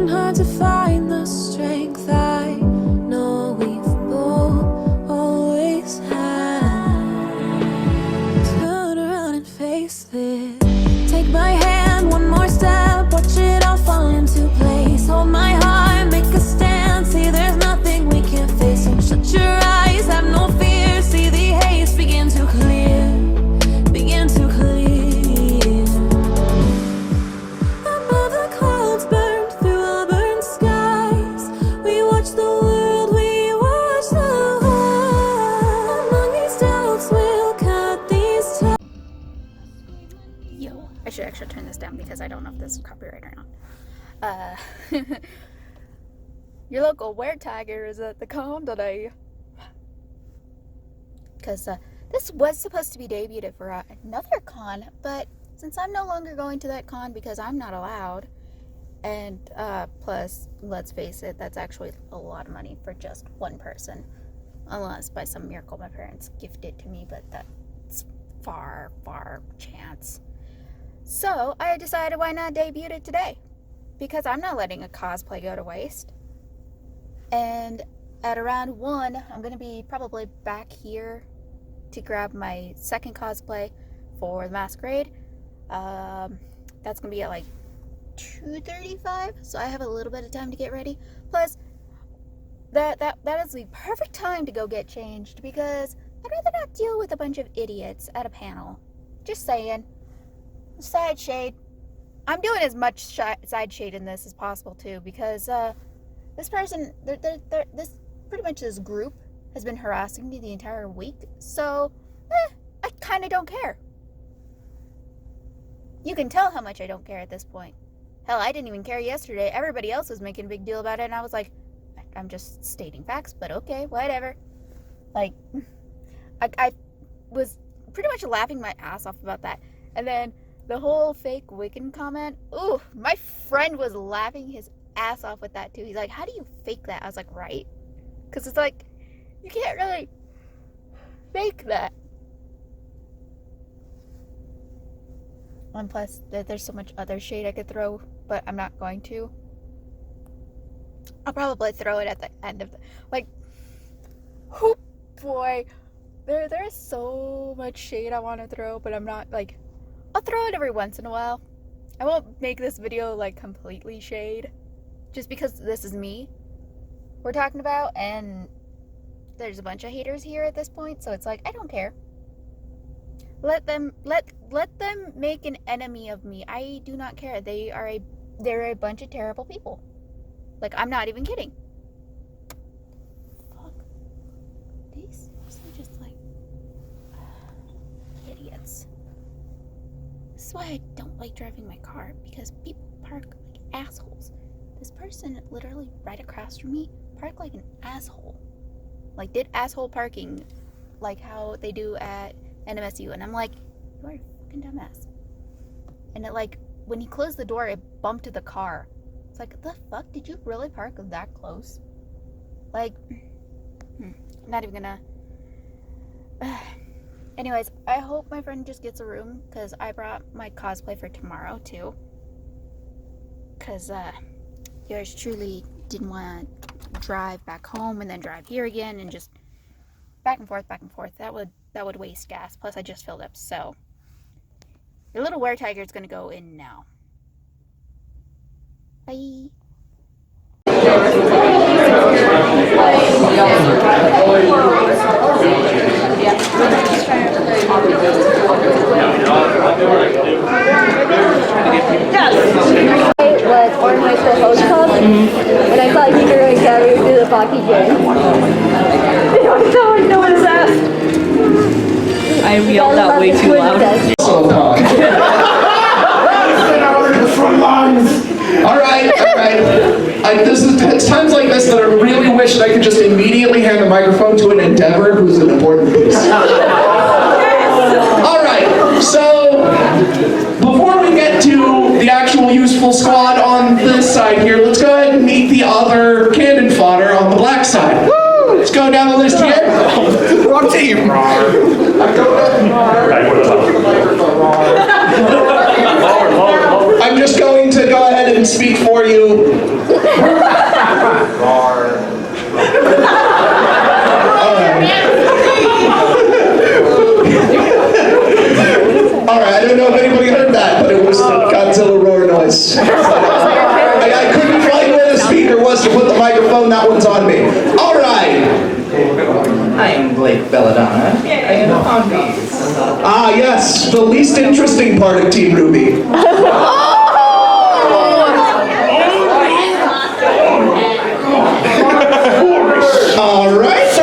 working hard to find the strength I know we've both always had. Turn around and face this. Take my hand, one more step, watch it all fall into place. Hold my heart, make a stand, see there's nothing we can't face. And shut your eyes, have no fear, see the haze begin to clear, begin to clear. Above the clouds burned through our burned skies, we watch the world, we watch the world. Among these doubts we'll cut these ties. Yo, I should actually turn this down because I don't know if this is copyright or not. Your local wear-tagger is at the con today. Because this was supposed to be debuted for another con, but since I'm no longer going to that con because I'm not allowed, and plus, let's face it, that's actually a lot of money for just one person. Unless by some miracle my parents gift it to me, but that's far, far chance. So I decided why not debut it today, because I'm not letting a cosplay go to waste. And at around 1, I'm going to be probably back here to grab my second cosplay for the masquerade. That's going to be at like 2:35, so I have a little bit of time to get ready. Plus, that is the perfect time to go get changed, because I'd rather not deal with a bunch of idiots at a panel. Just saying. Side shade. I'm doing as much side shade in this as possible too, because this person, this pretty much this group has been harassing me the entire week, so I kind of don't care. You can tell how much I don't care at this point. Hell, I didn't even care yesterday. Everybody else was making a big deal about it, and I was like, I'm just stating facts, but okay, whatever. Like, I was pretty much laughing my ass off about that. And then the whole fake Wiccan comment, ooh, my friend was laughing his ass off with that too. He's like, how do you fake that? I was like, right? Because it's like, you can't really fake that. And plus, there's so much other shade I could throw, but I'm not going to. I'll probably throw it at the end of the, like, oh boy, there's so much shade I want to throw, but I'm not, like, I'll throw it every once in a while. I won't make this video, like, completely shade, just because this is me we're talking about, and there's a bunch of haters here at this point, so it's like, I don't care. Let them make an enemy of me. I do not care. They're a bunch of terrible people. Like, I'm not even kidding. Fuck. These are just like idiots. This is why I don't like driving my car, because people park like assholes. This person literally right across from me parked like an asshole. Like, did asshole parking like how they do at NMSU, and I'm like, you are a fucking dumbass. And it, like, when he closed the door, it bumped the car. It's like, the fuck? Did you really park that close? Like, I'm not even gonna. Anyways, I hope my friend just gets a room, because I brought my cosplay for tomorrow too. Because yours truly didn't want to drive back home and then drive here again and just back and forth. That would waste gas. Plus, I just filled up, so your little wear tiger is gonna go in now. Bye. Was Orange High School Host Club, and I thought you were going to carry through the Baki J. No one is that. I yelled that way too loud. All right. It's times like this that I really wish that I could just immediately hand the microphone to an Endeavor who's an important piece. All right, so before we get to the actual useful squad on this side here, let's go ahead and meet the other cannon fodder on the black side. Let's go down the list here. Wrong team. I'm just going to go ahead ahead and speak for you. Alright, I don't know if anybody heard that, but it was the Godzilla roar noise. I couldn't find where the speaker was to put the microphone, that one's on me. Alright. I am Blake Belladonna. I am on these. Ah, yes, the least interesting part of Team RWBY. Alright.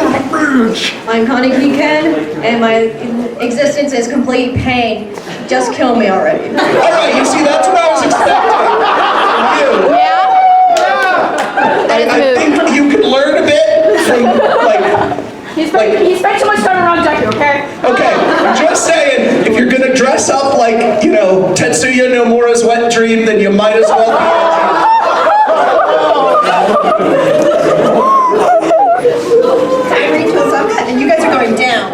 I'm Conjikan, and my existence is complete pain. Just kill me already. Alright, you see, that's what I was expecting. You. I think you could learn a bit from, He spent too much time around Jackie, okay? Okay, just saying, if you're gonna dress up like, you know, Tetsuya Nomura's wet dream, then you might as well be. I'm ready to summit, and you guys are going down.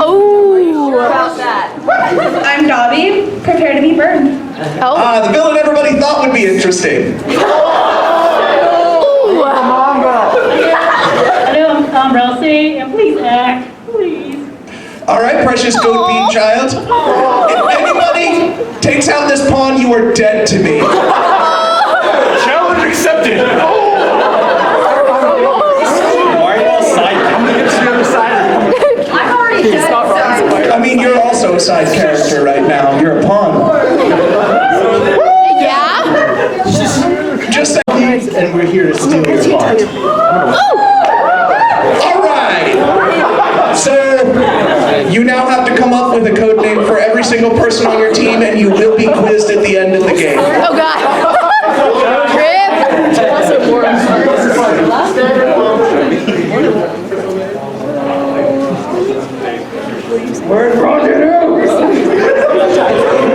Oh, about that. I'm Dobby. Prepare to be burned. The villain everybody thought would be interesting. Hello, I'm Rossi, and please act, please. Alright, precious goat bean child. If anybody takes out this pawn, you are dead to me. Challenge accepted. Why are you all side? I'm gonna get to the other side. I'm already dead. I mean, you're also a side character right now. You're a pawn. Yeah? Just saying. And we're here to steal your heart. Alright! So, you now have to come up with a code name for every single person on your team, and you will be quizzed at the end of the game. Oh god.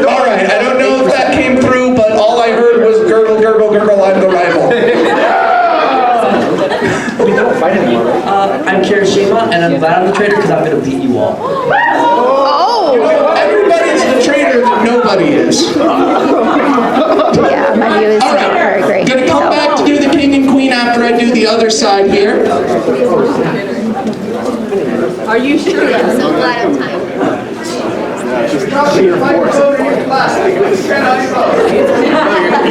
Alright, I don't know if that came through, but all I heard was gurgle, gurgle, gurgle, I'm the rival. We don't fight anymore. I'm Kirishima, and I'm glad I'm the traitor because I'm going to beat you all. You know, everybody's the traitor that nobody is. Yeah, my view is Alright, very great. gonna come back to do the king and queen after I do the other side here. Are you sure? I'm so glad I'm timed.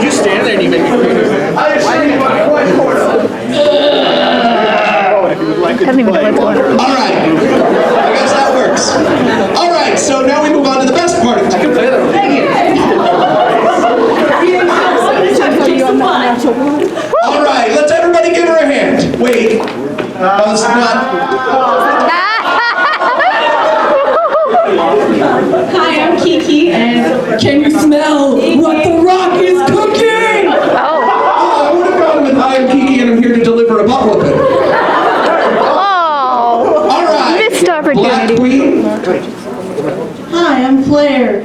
You stand there and you make me Alright, I guess that works. Alright, so now we move on to the best part of it. Alright, let's everybody give her a hand. Wait. That's not. Hi, I'm Kiki, and can you smell what the rock is cooking? Oh, I would have gone with I am Kiki and I'm here to deliver a butt whipping. Alright. Missed Black opportunity. Queen. Hi, I'm Claire,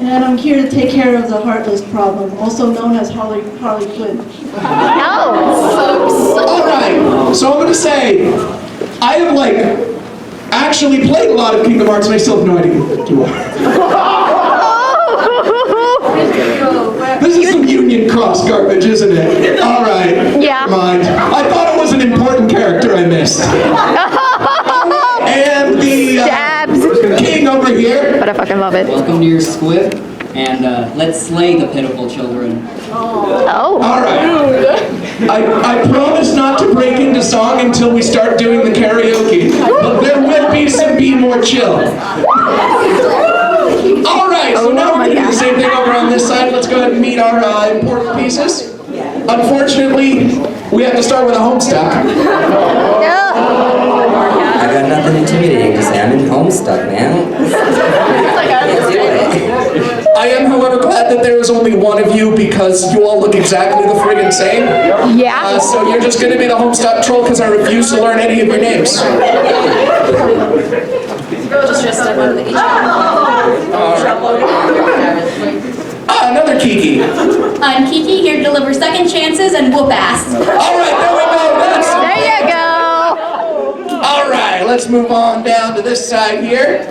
and I'm here to take care of the heartless problem, also known as Harley Quinn. Alright, so I'm gonna say, I have actually played a lot of Kingdom Hearts and I still have no idea what you are. This is some Union Cross garbage, isn't it? Alright, Yeah. never mind. I thought it was an important character I missed. And the king over here. But I fucking love it. Welcome to your squib, and let's slay the pitiful children. Oh. Alright. I promise not to break into song until we start doing the karaoke, but there will be some Be More Chill. Alright, so now we're going to do the same thing over on this side. Let's go ahead and meet our important pieces. Unfortunately, we have to start with a Homestuck. I got nothing intimidating to say. I'm in Homestuck, man. I am, however, glad that there is only one of you because you all look exactly the friggin' same. Yeah. So you're just going to be the Homestuck troll because I refuse to learn any of your names. Another Kiki. I'm Kiki, here to deliver second chances and whoop ass. Alright, there we go. That's There you go. Alright, let's move on down to this side here.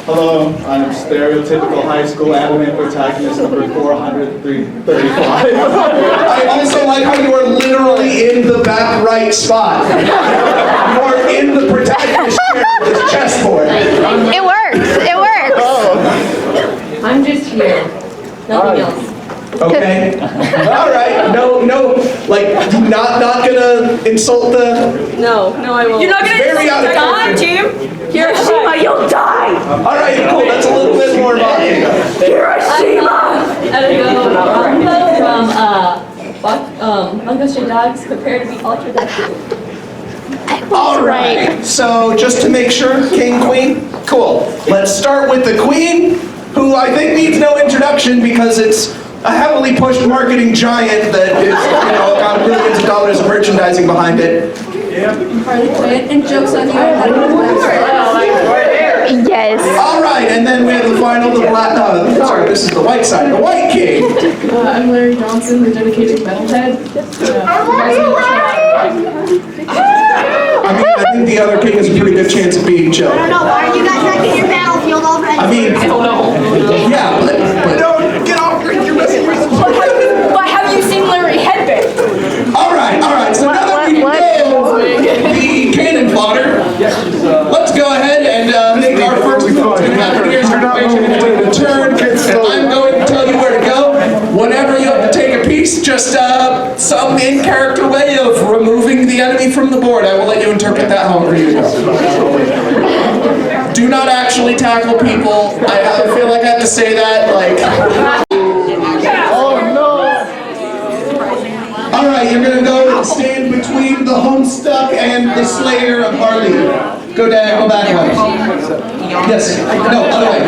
Hello, I'm stereotypical high school anime protagonist number 435. I also like how you are literally in the back right spot. You are in the protagonist chair with this chessboard. It works. It works. I'm just here. Nothing else. Okay. All right. No, like, not gonna insult the. No, I won't. You're not gonna Very out of die, character. Jim. Hiroshima, you'll die. All right, cool. That's a little bit more evocative. Hiroshima. From Bungo Stray Dogs, prepare to be ultra decorative. All right. So just to make sure, king, queen, cool. Let's start with the queen, who I think needs no introduction because it's a heavily pushed marketing giant that is, got billions of dollars of merchandising behind it. And jokes on you. Yes. All right, and then we have the final, the black. Sorry, this is the white side, the white king. I'm Larry Johnson, the dedicated metalhead. I think the other king has a pretty good chance of being Joe. I don't know, why are you guys not in your battlefield already? I mean, yeah, but Don't get off your messing with But have you seen Larry headbang? all right. So now that we know the cannon fodder, let's go ahead and make our first move. Here's our information to take a turn. I'm going to tell you where to go. Whenever you have to take a piece, just some in-character way of removing the enemy from the board. I will let you interpret that however you go. Do not actually tackle people. I feel like I have to say that, like. All right, you're gonna go and stand between the Homestuck and the Slayer of Harley. Go diagonal that way. Yes. No, other way.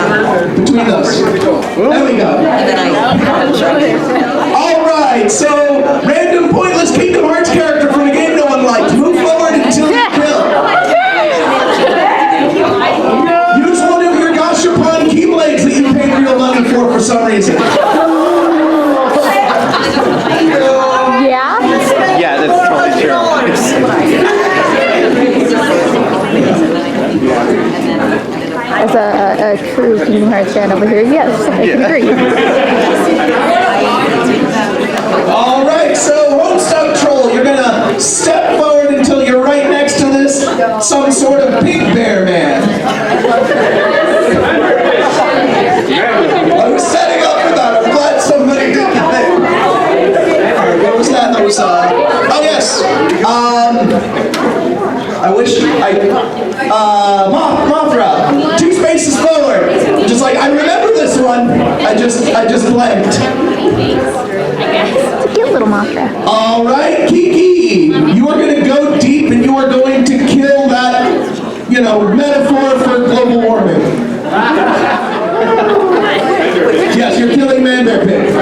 Between those. There we go. All right. So, random pointless Kingdom Hearts character from a game no one likes. Move forward until you kill. Use one of your Gashapon keyblades that you paid real money for some reason. Yeah. Yeah, that's totally true. As a true Kingdom Hearts fan over here, yes, I can agree. All right, so Homestuck Troll, you're gonna step forward until you're right next to this, some sort of pink bear man. I was setting up for that. I'm glad somebody did the thing. What was that? That was, oh yes. I wish Mothra, 2 spaces forward. Just like, I remember this one. I just blanked. It's a cute little Mothra. All right, Kiki, you are going to go deep and you are going to kill that, metaphor for global warming. Yes, you're killing Manderpig.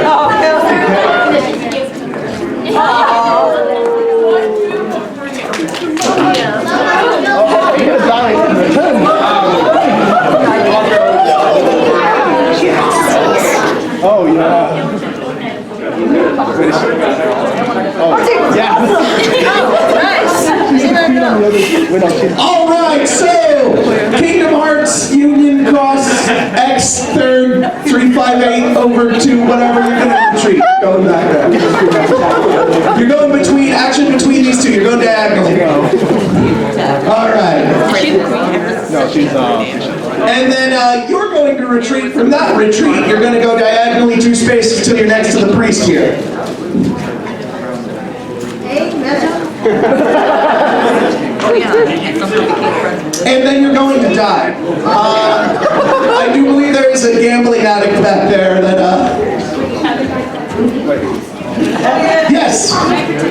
Oh, yeah. Oh, yeah. All right, so Kingdom Hearts Union Cross X third 358 over to whatever you're going to retreat. Going back there. You're going between these two. You're going diagonally. All right. No, she's And then you're going to retreat from that retreat. You're going to go diagonally 2 spaces till you're next to the priest here. And then you're going to die. I do believe there is a gambling addict back there that, yes!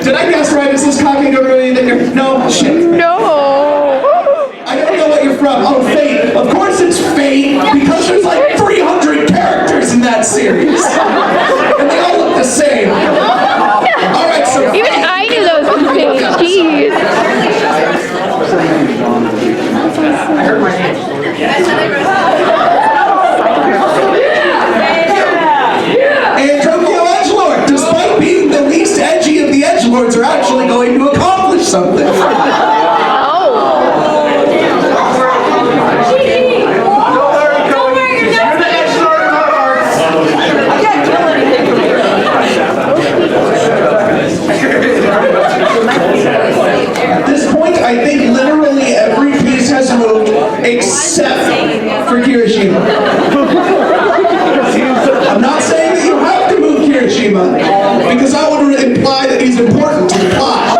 Did I guess right? Is this cocking over that you're... No? Shit. No. I don't know what you're from. Oh, Fate. Of course it's Fate, because there's like 300 characters in that series. And they all look the same. All right, so... Even I knew those were fake. Jeez. I heard my name. And Tokyo Edgelord, despite being the least edgy of the Edgelords, are actually going to accomplish something. Because that would imply that he's important to the plot.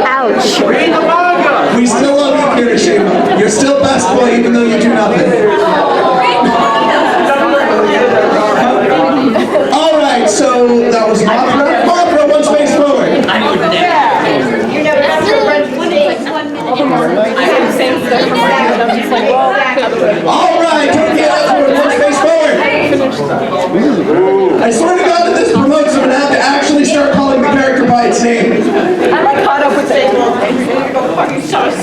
Ouch. Read the manga! We still love you, Kirishima. You're still best boy even though you do nothing. Alright, so that was Mothra. Mothra, one space forward. Alright, Tokyo, one space forward. I swear to God, if this promotes, I'm going to have to actually start calling the character by its name. I'm like caught up with saying, well, thanks.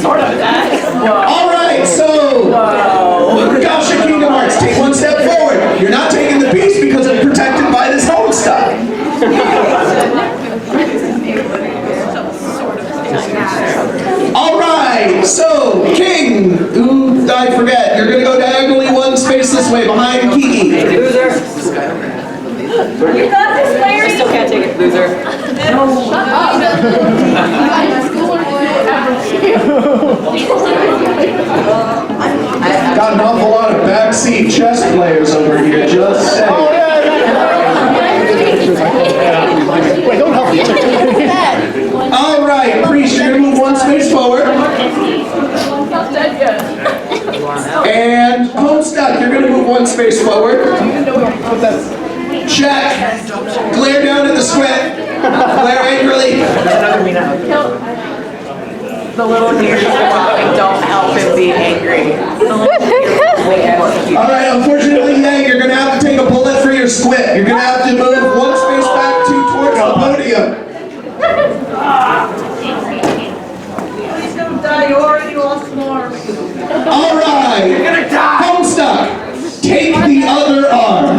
Sort of that. Alright, so Gasha Kingdom Hearts, take one step forward. You're not taking the piece because it's protected by this home stuff. Alright, so King, who I forget, you're gonna go diagonally one space this way behind Kiki. Loser. You got this, Larry. I still can't take it, loser. Got an awful lot of backseat chess players over here, just saying. Wait, don't help me. Alright, Priest, you're gonna move one space forward. And Homestuck, you're gonna move one space forward. Check. Glare down at the squid. Glare angrily. The little deers don't help him be angry. Alright, unfortunately, Yang, you're gonna have to take a bullet for your squid. You're gonna have to move one space back towards the podium. Please don't die. You already lost more. Alright. You're gonna die! Homestuck, take the other arm.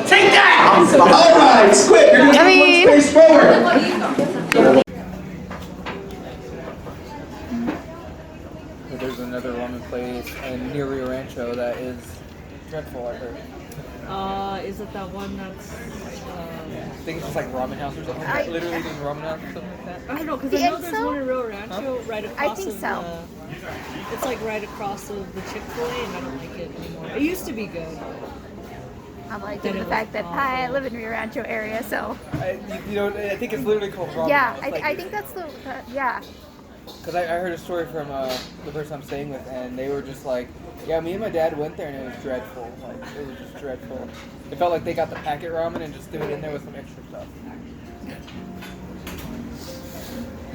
Take that! Alright, Squid, you're gonna move one space forward. There's another ramen place near Rio Rancho that is dreadful, I heard. Is it that one that's, I think it's just like ramen house or something. Literally just ramen house or something like that. I don't know, because I know there's one in Rio Rancho right across I think of so. it's like right across of the Chick-fil-A, and I don't like it anymore. It used to be good. I like the fact that I live in Rio Rancho area, so. I think it's literally called ramen Yeah, house. I think that's the, yeah. Because I heard a story from the person I'm staying with, and they were just like, yeah, me and my dad went there, and it was dreadful. Like, it was just dreadful. It felt like they got the packet ramen and just threw it in there with some extra stuff.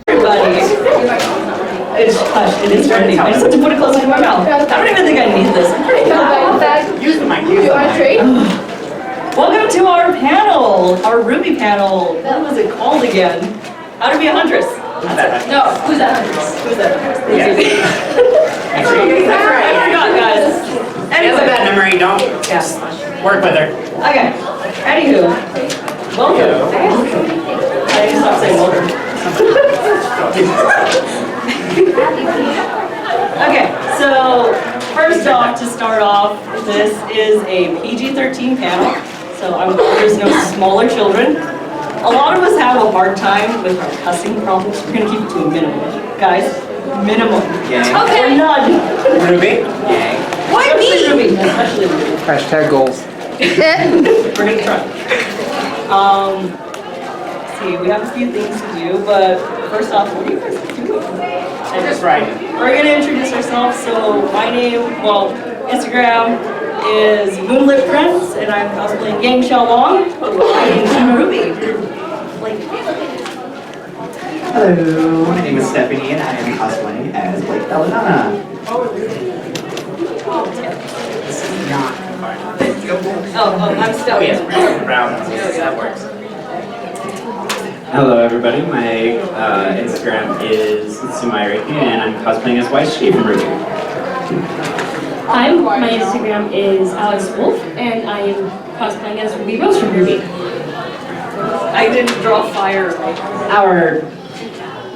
Everybody, it's hush, it is trending. I just have to put it closer to my mouth. I don't even think I need this. I'm pretty good. Use the mic. Use the mic. Welcome to our panel, our RWBY panel. What was it called again? How to be a huntress. No, who's that huntress? Who's that huntress? Yeah. I forgot, guys. Anyway. That memory, don't work with her. Okay. Anywho, welcome. I need to stop saying welcome. Okay, so first off, to start off, this is a PG-13 panel, so there's no smaller children. A lot of us have a hard time with our cussing problems. We're gonna keep it to a minimum, guys. Minimum. Yay. Okay. Or none. RWBY? Yay. Why me? Especially RWBY. Hashtag goals. We're gonna try. Let's see, we have a few things to do, but first off, what are you guys doing? I'm just writing. We're gonna introduce ourselves. So my name, Instagram is Moonlit Prince, and I'm cosplaying Yang Xiaolong in Team RWBY. Hello, my name is Stephanie, and I am cosplaying as Blake Belladonna. This is not fun. I'm Stephanie. Brown. That works. Hello, everybody. My Instagram is Sumairiki, and I'm cosplaying as YG from RWBY. My Instagram is Alex Wolf, and I am cosplaying as Ruby Rose from RWBY. I didn't draw fire. Our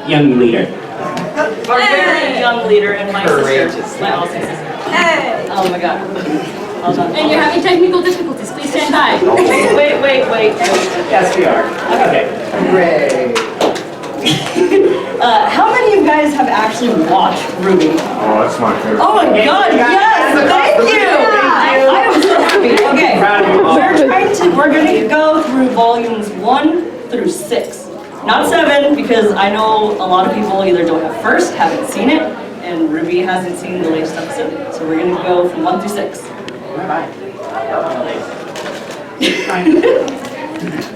young leader. Our very young leader and my sister. My awesome sister. Hey! Oh my god. Hold on. And you're having technical difficulties. Please stand by. Wait. Yes, we are. Okay. Hooray. How many of you guys have actually watched RWBY? Oh, that's my favorite. Oh my god, yes! we're going to go through volumes 1 through 6. Not 7, because I know a lot of people either don't have first, haven't seen it, and Ruby hasn't seen the latest episode. So we're going to go from 1 through 6.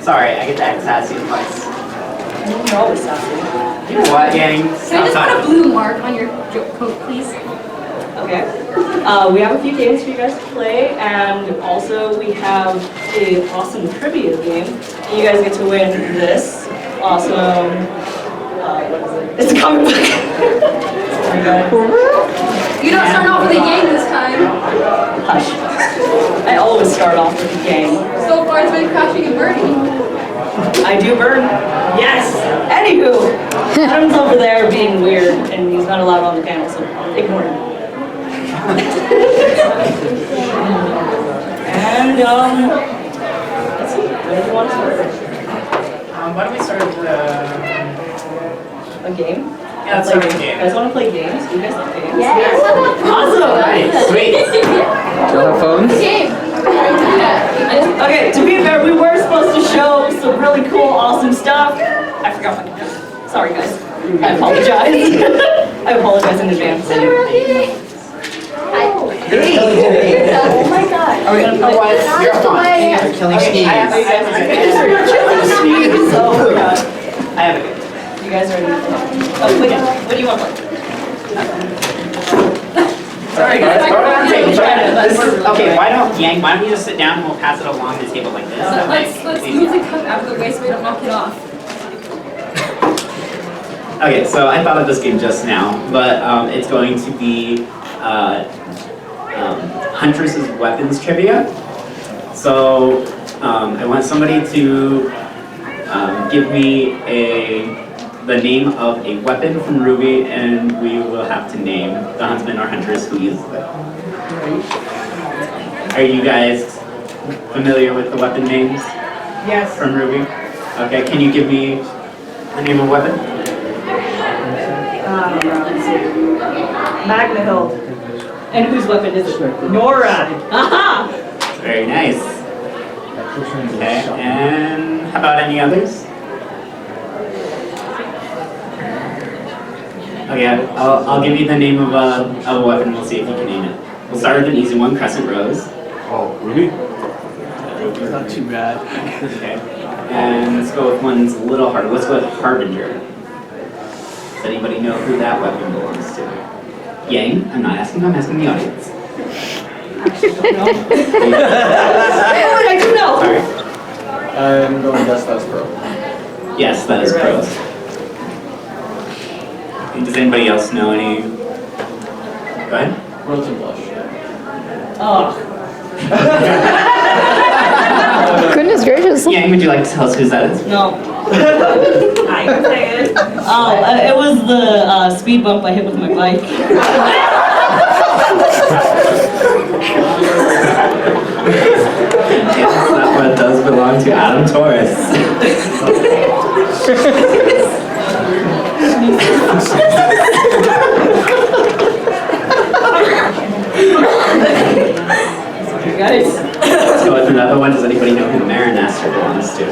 Sorry, I get to act sassy twice. You're always sassy. You know what, gang? Can I just put a blue mark on your coat, please? Okay. We have a few games for you guys to play, and also we have an awesome trivia game. You guys get to win this awesome, what is it? It's a comic book. You're not starting off with a game this time. Hush. I always start off with a game. So far it's been crashing and burning. I do burn. Yes! Anywho, Adam's over there being weird, and he's not allowed on the panel, so ignore him. And, let's see, what do you want to start? Why don't we start with a game? Yeah, let's start with a game. You guys want to play games? You guys like games? Yes. Awesome! Nice, sweet. Do you have phones? Game. Okay, to be fair, we were supposed to show some really cool, awesome stuff. I forgot my camera. Sorry, guys. I apologize. I apologize in advance. Hey. Oh my god. Are we gonna play? You're fine. You're killing Sneeze. You're killing Sneeze. Oh my god. I have a good. You guys ready? Oh, wait, what do you want to play? Sorry guys. Okay, why don't you just sit down and we'll pass it along the table like this? Let's move the cup out of the way so we don't knock it off. Okay, so I thought of this game just now, but it's going to be Huntress's weapons trivia. So I want somebody to give me the name of a weapon from RWBY, and we will have to name the huntsman or huntress who uses it. Are you guys familiar with the weapon names? Yes. From RWBY? Okay, can you give me the name of a weapon? Magna-Hilt. And whose weapon is it? Nora. Aha! Very nice. Okay, and how about any others? Okay, I'll give you the name of a weapon. We'll see if you can name it. We'll start with an easy one, Crescent Rose. Oh, really? Not too bad. Okay, and let's go with one that's a little harder. Let's go with Harbinger. Does anybody know who that weapon belongs to? Yang? I'm not asking, I'm asking the audience. I do know. Sorry. I'm going to guess that's pro. Yes, that is pros. Does anybody else know any? Go ahead. Rose and blush. Oh. Goodness gracious. Yang, would you like to tell us whose that is? No. I can say it. Oh, it was the speed bump I hit with my bike. Yes, that one does belong to Adam Torres. Guys. Let's go with another one. Does anybody know who Marinaster belongs to?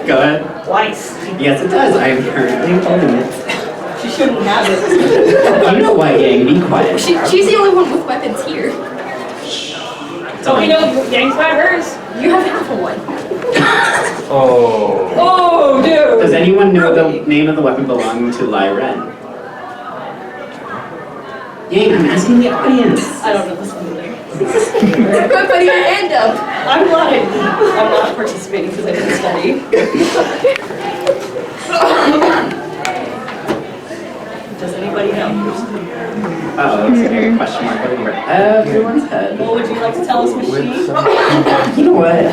Go ahead. Twice. Yes, it does. I am currently holding it. She shouldn't have it. You know what, Yang? Be quiet. She's the only one with weapons here. So we know Yang's got hers. You have half of one. Oh. Oh, dude. Does anyone know the name of the weapon belonging to Lai Ren? Yang, I'm asking the audience. I don't know this one either. Good, putting your hand up. I'm glad I'm not participating because I didn't study. Does anybody know? Uh-oh, looks like a question mark over everyone's head. What would you like to tell us, Machine? You know what?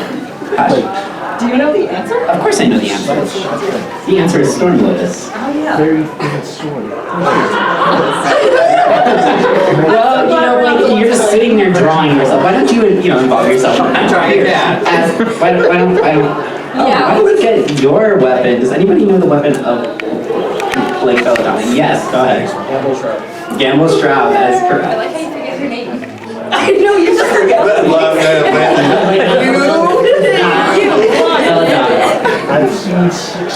Hush. Do you know the answer? Of course I know the answer. The answer is Storm Lotus. Oh, yeah. Very good story. Well, you know, like, you're just sitting there drawing yourself. Why don't you, involve yourself in that drawing? Why don't we get your weapon? Does anybody know the weapon of Blake Belladonna? Yes, go ahead. Gamble Shroud. Gamble Shroud, that is I correct. like how you forget her name. I know you just forget. Love that.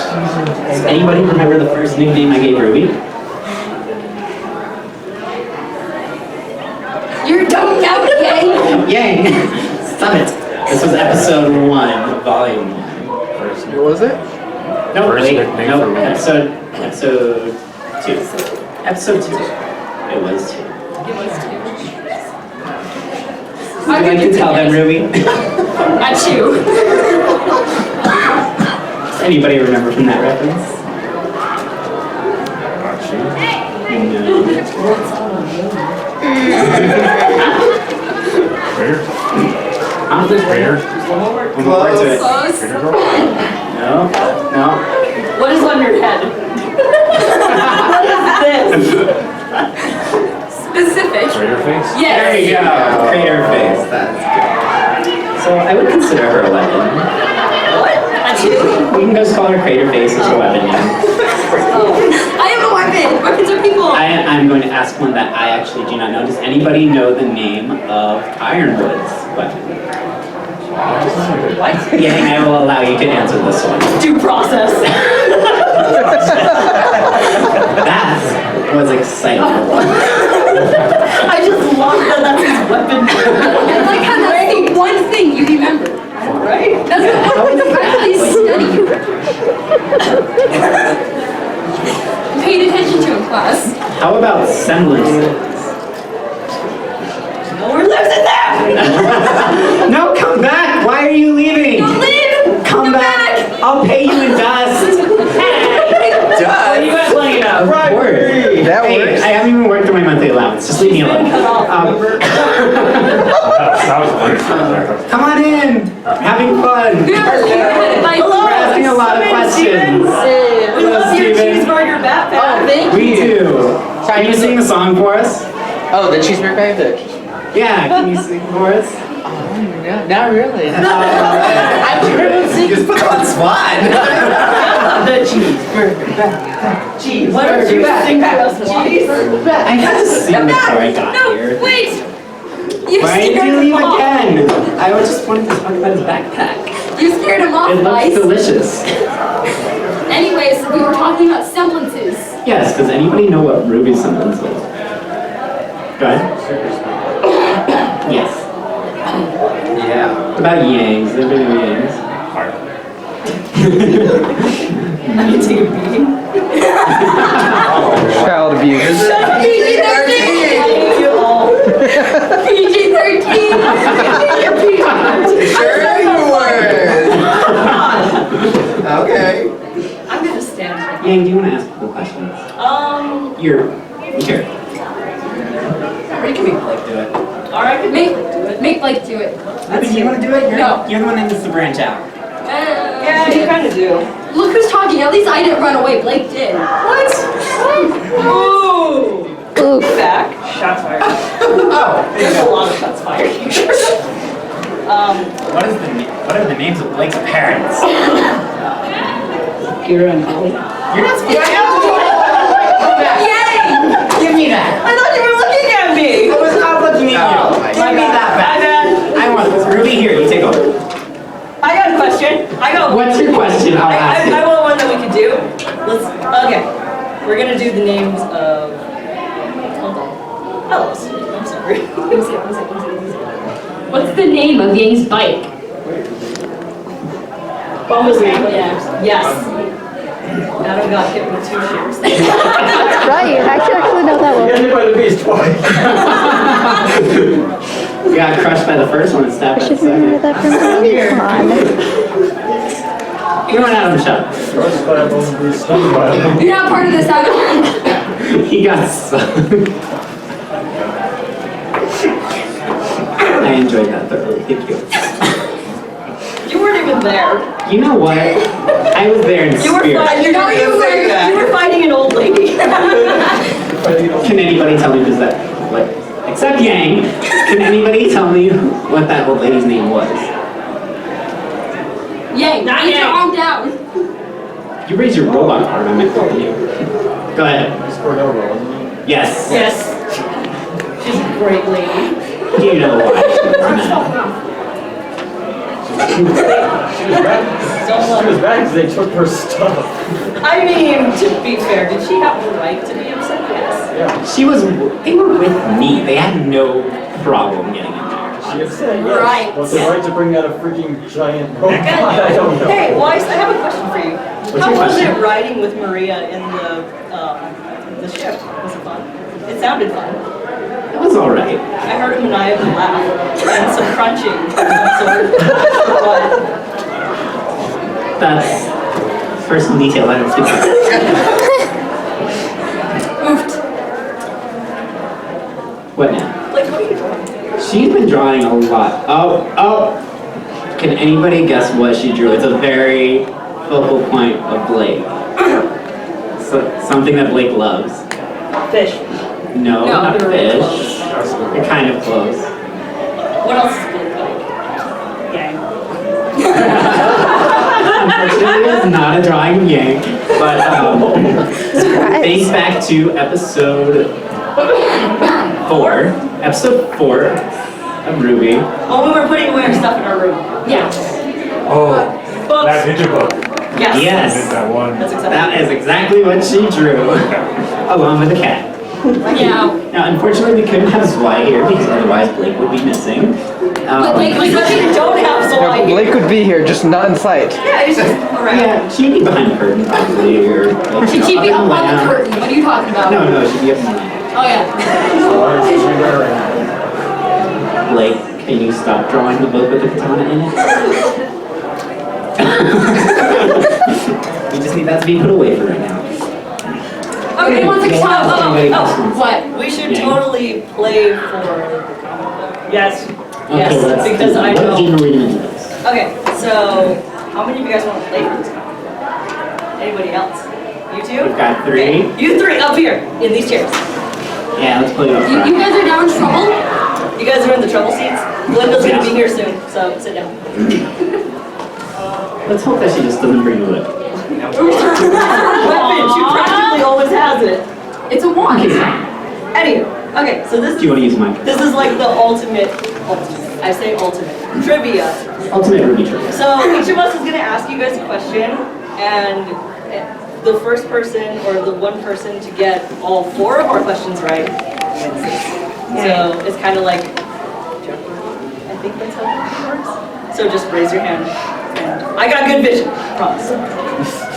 Does anybody remember the first nickname I gave Ruby? You're dumb now, Yang! Yang! Stop it! This was episode 1, volume 1. What was it? No, First wait, nickname no, for what? episode 2. Episode 2. It was 2. Would you like to tell them, Ruby? At you. Does anybody remember from that reference? Raider? One more word to it. No, no. What is on your head? What is this? Specific. Raider face? Yes. There you go. Crater face. That's good. So I would consider her a weapon. What? At you? We can just call her Crater Face as a weapon now. Oh. I have a weapon. Weapons are people. I'm going to ask one that I actually do not know. Does anybody know the name of Ironwood's weapon? What? Yang, I will allow you to answer this one. Due process. That was exciting. I just love that that's his weapon. I like how that's the one thing you remember. Right? That's the one thing you actually study. Paid attention to in class. How about semblances? No one lives in there! No, come back! Why are you leaving? Don't leave! Come back! I'll pay you in dust! What are you guys playing about? Of course. That Hey, works. I haven't even worked on my monthly allowance. Just leave me alone. Come on in! Having fun! We're asking a lot of questions. We love your cheeseburger backpack. Oh, thank We do. Can you sing a song for us? Oh, the cheeseburger bag? Yeah, can you sing for us? No, not really. I'm just put on spot. The cheeseburger backpack. Cheese. Why don't you sing for us, cheeseburger backpack? I had to sing before I got here. No, wait! You Why scared did you him leave off. again? I just wanted to talk about his backpack. You scared him off, It looks guys. delicious. Anyways, we were talking about semblances. Yes, does anybody know what Ruby's semblance is? Go ahead. Yes. Yeah. What about Yang's? Does anybody know Yang's? Heart. I can take a beating. Child abuse. PG-13! PG-13! Sure you were. Okay. I'm gonna stand here. Yang, do you want to ask people questions? You're here. Or you can make Blake do it. Alright, make Blake do it. Ruby, do you want to do it? No. You're the one that needs to branch out. Yeah, you kind of do. Look who's talking. At least I didn't run away. Blake did. What? Ooh. Ooh. Back. Shots fired. Oh, There's a lot of shots fired here. What are the names of Blake's parents? Kira and Holly. You're not supposed to Yay! Give me that. I thought you were looking at me. I was not looking at you. Give me that back. I want this. Ruby, here, you take over. I got a question. What's your question? I'll ask I you. want one that we could do. Okay. We're gonna do the names of. Hold on. Oh, I'm sorry. One second. What's the name of Yang's bike? Bumblebee. Yeah. Yes. Adam got hit with 2 shares. Right, you actually know that one. Hit by the beast twice. You got crushed by the first one and stabbed I by the should remember second. that from the econ. You want Adam shot. You're not part of this, Adam. He got stuck. I enjoyed that thoroughly. Thank you. You weren't even there. You know what? I was there in You were spirit. you were fighting an old lady. Can anybody tell me does that, like, except Yang, can anybody tell me what that old lady's name was? Yang, not Yang. Calm down. You raised your robot arm, I meant to tell you. Go ahead. Yes. Yes. She's a great lady. Do you know why? Don't let She was her. bad because they took her stuff. I mean, to be fair, did she have the right to be upset? Yes. Yeah. They were with me. They had no problem getting in there. She had said yes. Right. What's the right to bring out a freaking giant robot? I don't know. Hey, Weiss, I have a question for you. What's How your was question? it riding with Maria in the ship? Was it fun? It sounded fun. It was alright. I heard a maniacal laugh and some crunching of some sort. But That's personal detail I don't speak about. Oofed. What now? like, what are you doing? She's been drawing a lot. Oh. Can anybody guess what she drew? It's a very focal point of Blake. Something that Blake loves. Fish. No, No, not you're fish. really You're kind of close. What else is Blake like? Gang. Unfortunately, it's not a drawing of Yang, but think back to episode 4. Episode 4 of RWBY. Oh, we were putting away our stuff in our room. Yeah. Oh, Books. that ninja book. Yes. Yes. I did that one. That's exactly. That is exactly what she drew, along with the cat. Yeah. Now, unfortunately, we couldn't have Zwei here because otherwise Blake would be missing. Blake We don't have Zwei here. Blake would be here, just not in sight. Yeah, he's just around. Yeah, she'd be behind the curtain probably, or like, She'd be up up and on the down. curtain. What are you talking about? No, she'd be up and down. Oh yeah. Blake, can you stop drawing the book with the katana in it? We just need that to be put away for right now. Okay, one second. What? We should totally play for the comic book. Yes. Okay, Yes, let's because I what know. game are we gonna do this? Okay, so how many of you guys want to play for this comic book? Anybody else? You two? We've got 3. Okay. You 3 up here in these chairs. Yeah, let's play it up front. You guys are now in trouble? You guys are in the trouble seats. Linda's gonna be here soon, so sit down. Let's hope that she just doesn't bring the whip. Weapon, she practically always has it. It's a wand. Anyway, okay, so this Do you want to use mine? this is like the ultimate, I say ultimate, trivia. Ultimate RWBY trivia. So each of us is gonna ask you guys a question, and the first person or the one person to get all 4 of our questions right wins this. So it's kind of like Jeopardy. I think that's how it works. So just raise your hand. And I got good vision, promise.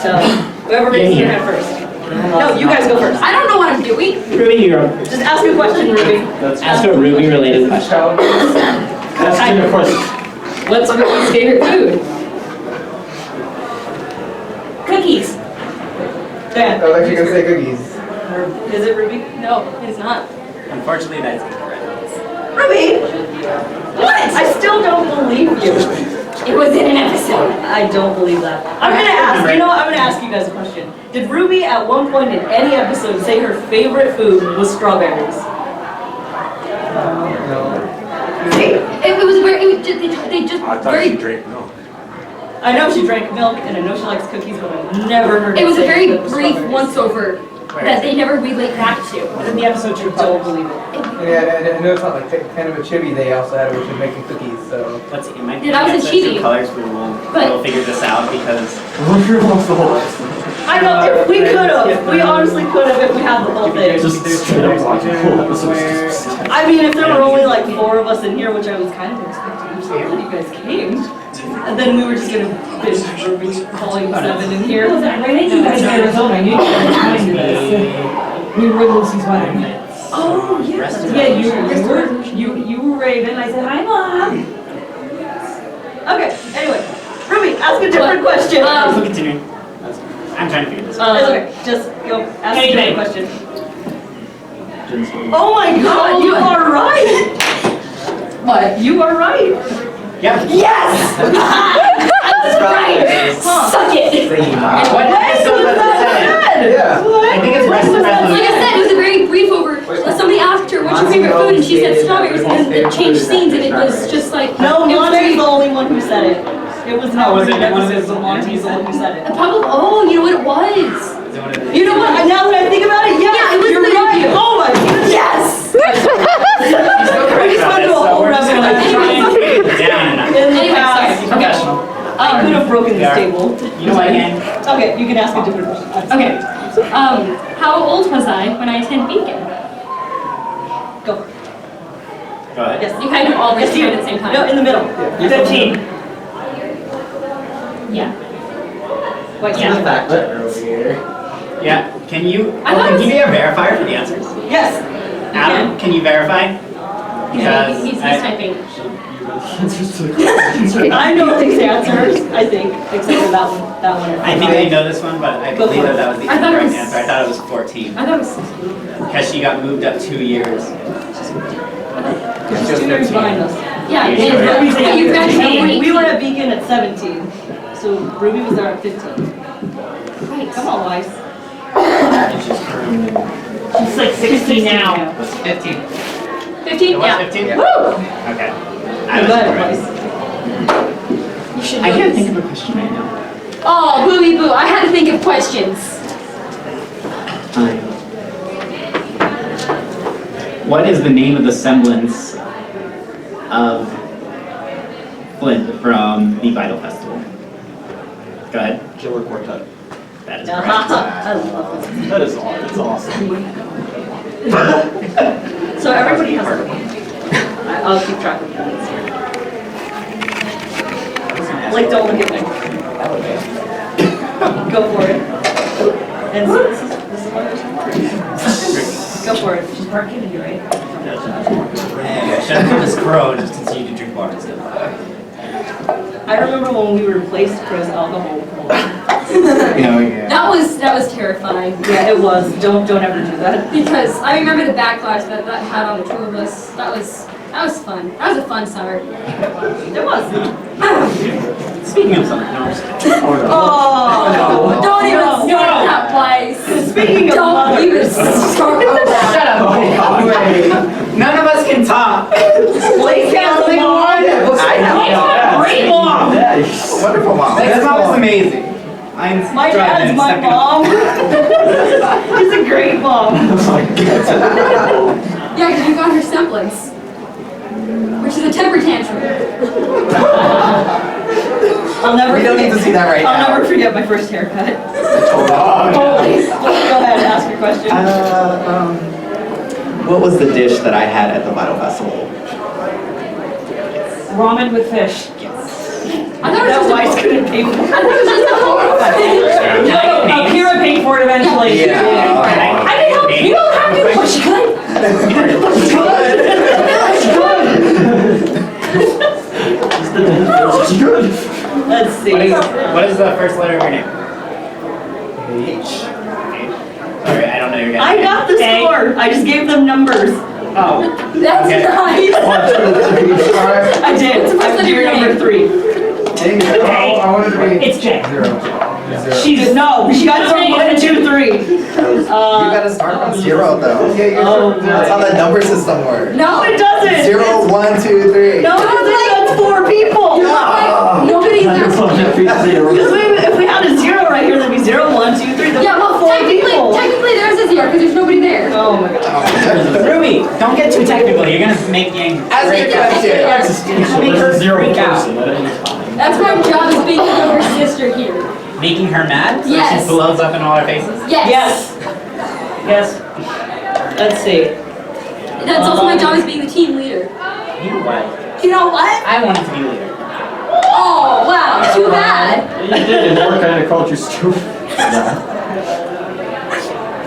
So whoever raises their hand first. No, you guys go first. I don't know what I'm doing. RWBY, you're up. Just ask a question, Ruby. Ask a RWBY related question. That's your question. What's Ruby's favorite food? Cookies. Dan. I was actually gonna say cookies. Is it Ruby? No, it's not. Unfortunately, that's incorrect. Ruby! What? I still don't believe you. It was in an episode. I don't believe that. I'm gonna ask, you know what, I'm gonna ask you guys a question. Did Ruby at one point in any episode say her favorite food was strawberries? See? It was very. It was just, they just I thought very. she drank milk. I know she drank milk and I know she likes cookies, but I've never heard It her was a say very that it was brief strawberries. once over that they never relate back to. In the episode, you don't believe it. Yeah, I know it's not like kind of a chibi they also had, which was making cookies, so. Let's see, it might Yeah, that was a some chibi. colors, But- we'll figure this out because I know, if we could have. We honestly could have if we had the whole thing. just straight up watching I mean, if there were only like 4 of us in here, which I was kind of expecting, I'm so glad you guys came. And then we were just gonna binge Ruby Volume 7 in here. When I think you guys in Arizona, I knew you guys were coming to this. We were Lucy's wedding. Oh, yes. Yeah, you were Raven. I said, hi, Mom. Okay, anyway. Ruby, ask a different question. We'll continue. I'm trying to figure this out. It's okay, just go ask a different question. Didn't Oh my god, you are right! What? You are right! Yeah. Yes! I was right! Suck it! What episode does it say? Yeah. I think it's rest of Like I said, it was a very brief over. Somebody asked her, what's your favorite food? And she said strawberries, and then it changed scenes, and it was just like. No, it was Monty's the only one who said it. It was not was it Ruby one of episodes, the- but Monty's the one who said it. Probably, oh, you know what it was? You know what? Now that I think about it, Yeah, it was you're the right. interview. Oh my goodness. Yes! We just went to a whole revelation Down. in the Anyway, past. sorry. Okay. I could have broken this table. You know what, again? Okay, you can ask a different question. Okay. How old was I when I attended Beacon? Go. Go ahead. Yes. You kind of all raised your hand at the same time. No, in the middle. 15. Yeah. Wait, Yeah. Fact checker over here. Yeah. Can you? I thought it was- Can you be a verifier for the answers? Yes. Adam, can you verify? Because He's typing. I know these answers, I think, except for that one. That one. I think I know this one, but I Go believe for it. that was the I thought it incorrect was- answer. I thought it was 14. I thought it was 16. Because she got moved up 2 years. She's 2 years behind us. Yeah, You and sure? you graduated. We were at Beacon at 17, so Ruby was there at 15. Right. Come on, Weiss. She's like 16 now. Was it 15? 15? It was Yeah. 15? Woo! Okay. I Go was ahead, correct. Weiss. You should I know can't this. think of a question right now. Oh, booby boo. I had to think of questions. What is the name of the semblance of Flint from the Vital Festival? Go ahead. Killer Quartet. That is I correct. love this. That is awesome. It's awesome. So everybody has a point. I'll keep track of points here. Like, don't look at me. Go for it. And so this is what Go for it. She's part kid, right? Yeah, should have put this crow and just continue to drink water instead. I remember when we replaced Chris alcohol. Yeah. That was terrifying. Yeah, it was. Don't ever do that. Because I remember the backlash that had on the two of us. That was fun. That was a fun summer. It was. Speaking of summer, no. Oh, Don't even start that place. Speaking of Don't mothers. even start with that. Shut up. None of us can talk. Blake has a mom. I have Great mom. Wonderful mom. This mom is amazing. Mine's My driving dad's in my second. mom. He's a great mom. Yeah, because you got her semblance. Which is a temper tantrum. I'll never. We don't need to see that right I'll now. never forget my first haircut. Totally. Go ahead and ask your question. What was the dish that I had at the Vital Festival? Ramen with fish. I thought it was That just Weiss couldn't pay for I thought it was just a whole No, Akira paid for it eventually. Yeah. I didn't know. You don't have to. But she could. Let's see. What is the first letter of your name? H. Sorry, I don't know your guys' I got the A. score. I just gave them numbers. Oh. That's Okay. nice. 1, 2, 3, 4. I did. What's the first I'm letter of your your number name? 3. I wanted to be It's J. 0. She's no. She got from 1, 2, 3. You gotta start on 0 though. Oh, That's how the number system works. No, it doesn't. 0, 1, 2, 3. No, that's 4 people. Nobody's Because if we had a 0 right here, there'd be 0, 1, 2, 3. There'd Yeah, be well, 4 technically people. there's a zero because there's nobody there. Oh my god. Ruby, don't get too technical. You're gonna make Yang As break a out. question. Make her freak out. That's my job as being the younger sister here. Making her mad? So Yes. she blows up in all our faces? Yes. Yes. Let's see. That's also my job as being the team leader. You know what? You know what? I wanted to be leader. Oh, wow. Too bad. You did, and more kind of cultures too.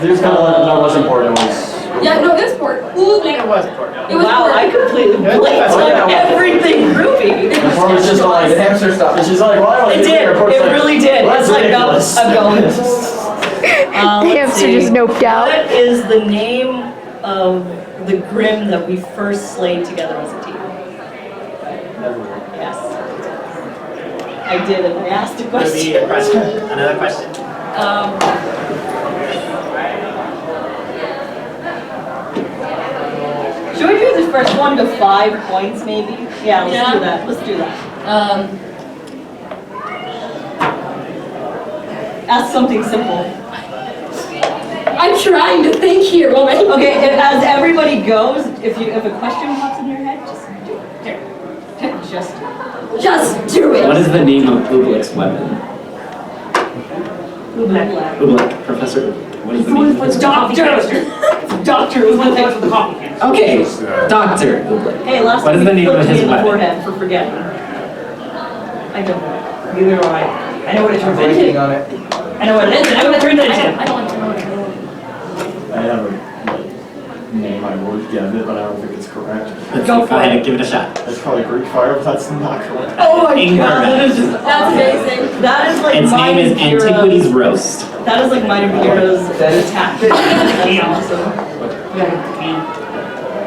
It was kind of like, that was important. It was. Yeah, no, it was important. It was important. It was Wow, I completely blanked on everything Ruby. Before it was just all like the hamster stuff. And she's like, well, I don't It think did. the airport's It like, really did. well, It's that's like, no, ridiculous. I'm going. The Let's hamster see. just noped out. What is the name of the Grimm that we first slayed together as a team? Yes. I did, and I asked a Ruby, question. a question. Another question? Should we do the first one to 5 points, maybe? Yeah, let's do that. Let's do that. Ask something simple. I'm trying to think here, woman. Okay, as everybody goes, if a question pops in your head, just do it. Just do it. Just do it. What is the name of Ooblik's weapon? Oobleck. Professor Oobleck. What is the name? It's Doctor! Doctor was one thing with the coffee can. Okay, Dr. Oobleck. Hey, last What time is the you name of flipped me his in the weapon? forehead for forgetting. I don't know. Neither do I. I know what it turns Working into. on it. I know what it is. I know what it turns into. I don't want to know. I have a name I would give it, but I don't think it's correct. Go ahead, give it a shot. It's called a Greek fire, but that's not correct. Oh my god, that is Incorrect. just amazing. That is like Its name is Antiquity's Roast. That is like mine and Piero's attack.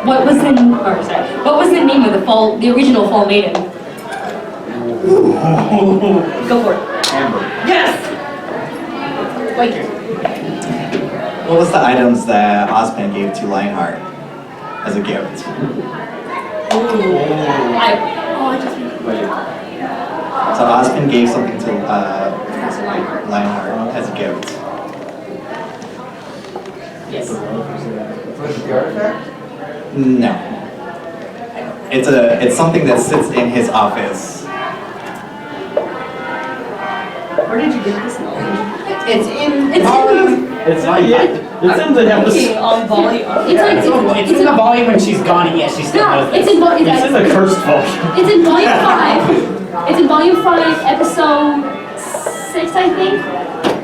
What was the What was the name of the original Fall Maiden? Go for it. Amber. Yes. Like What was the items that Ozpin gave to Lionheart as a gift? So Ozpin gave something to Lionheart as a gift. Yes. What is the artifact? No. It's something that sits in his office. Where did you get this knowledge? It's in the volume. It's in the volume when she's gone, and yes, she still knows this. It's in volume. This is a cursed volume. It's in volume 5. It's in volume 5, episode 6, I think,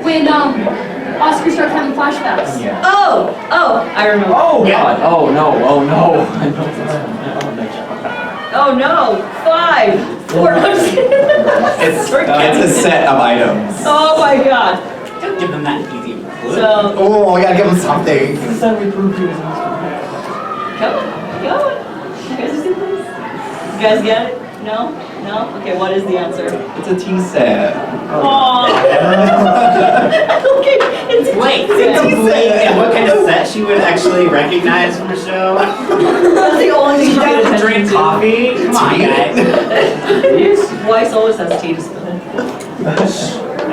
when Oscar starts having flashbacks. Yeah. Oh, I remember. Oh god, oh no, oh no. Oh no, 5, 4. It's a set of items. Oh my god. Don't give them that easy. So, Oh, I gotta give him something. come on. You guys see this? You guys get it? No? No? Okay, what is the answer? It's a tea set. Oh. Okay, it's a Wait, and what kind of set she would actually recognize from the show? That's the only thing She doesn't drink coffee? Come on, guys. Weiss always has tea to spill. I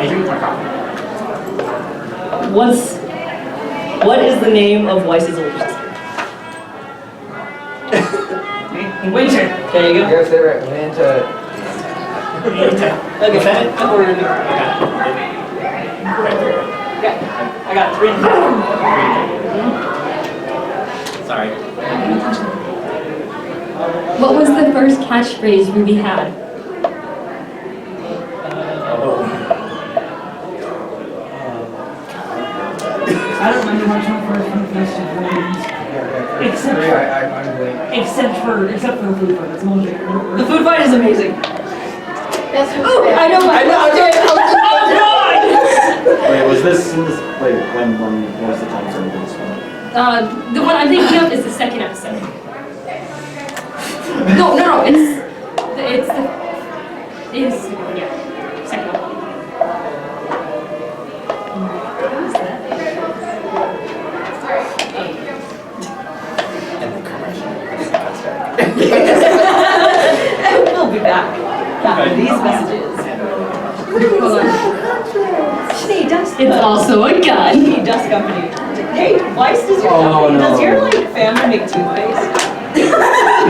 drink more coffee. What is the name of Weiss's older sister? Winter. There you You go. gotta say it right. Winter. Okay, I'm ordering it. Yeah, I got 3. Sorry. What was the first catchphrase Ruby had? I don't remember much more for Except for the food fight. That's the only thing. The food fight is amazing. Oh, I know my Wait, was this? Wait, when was the time frame of this one? The one I'm thinking of is the second episode. No, second one. We'll be back after these messages. Hey, Dust. It's also a gun. Hey, Dust Company. Hey, Weiss, does your company, does your family make toothpaste?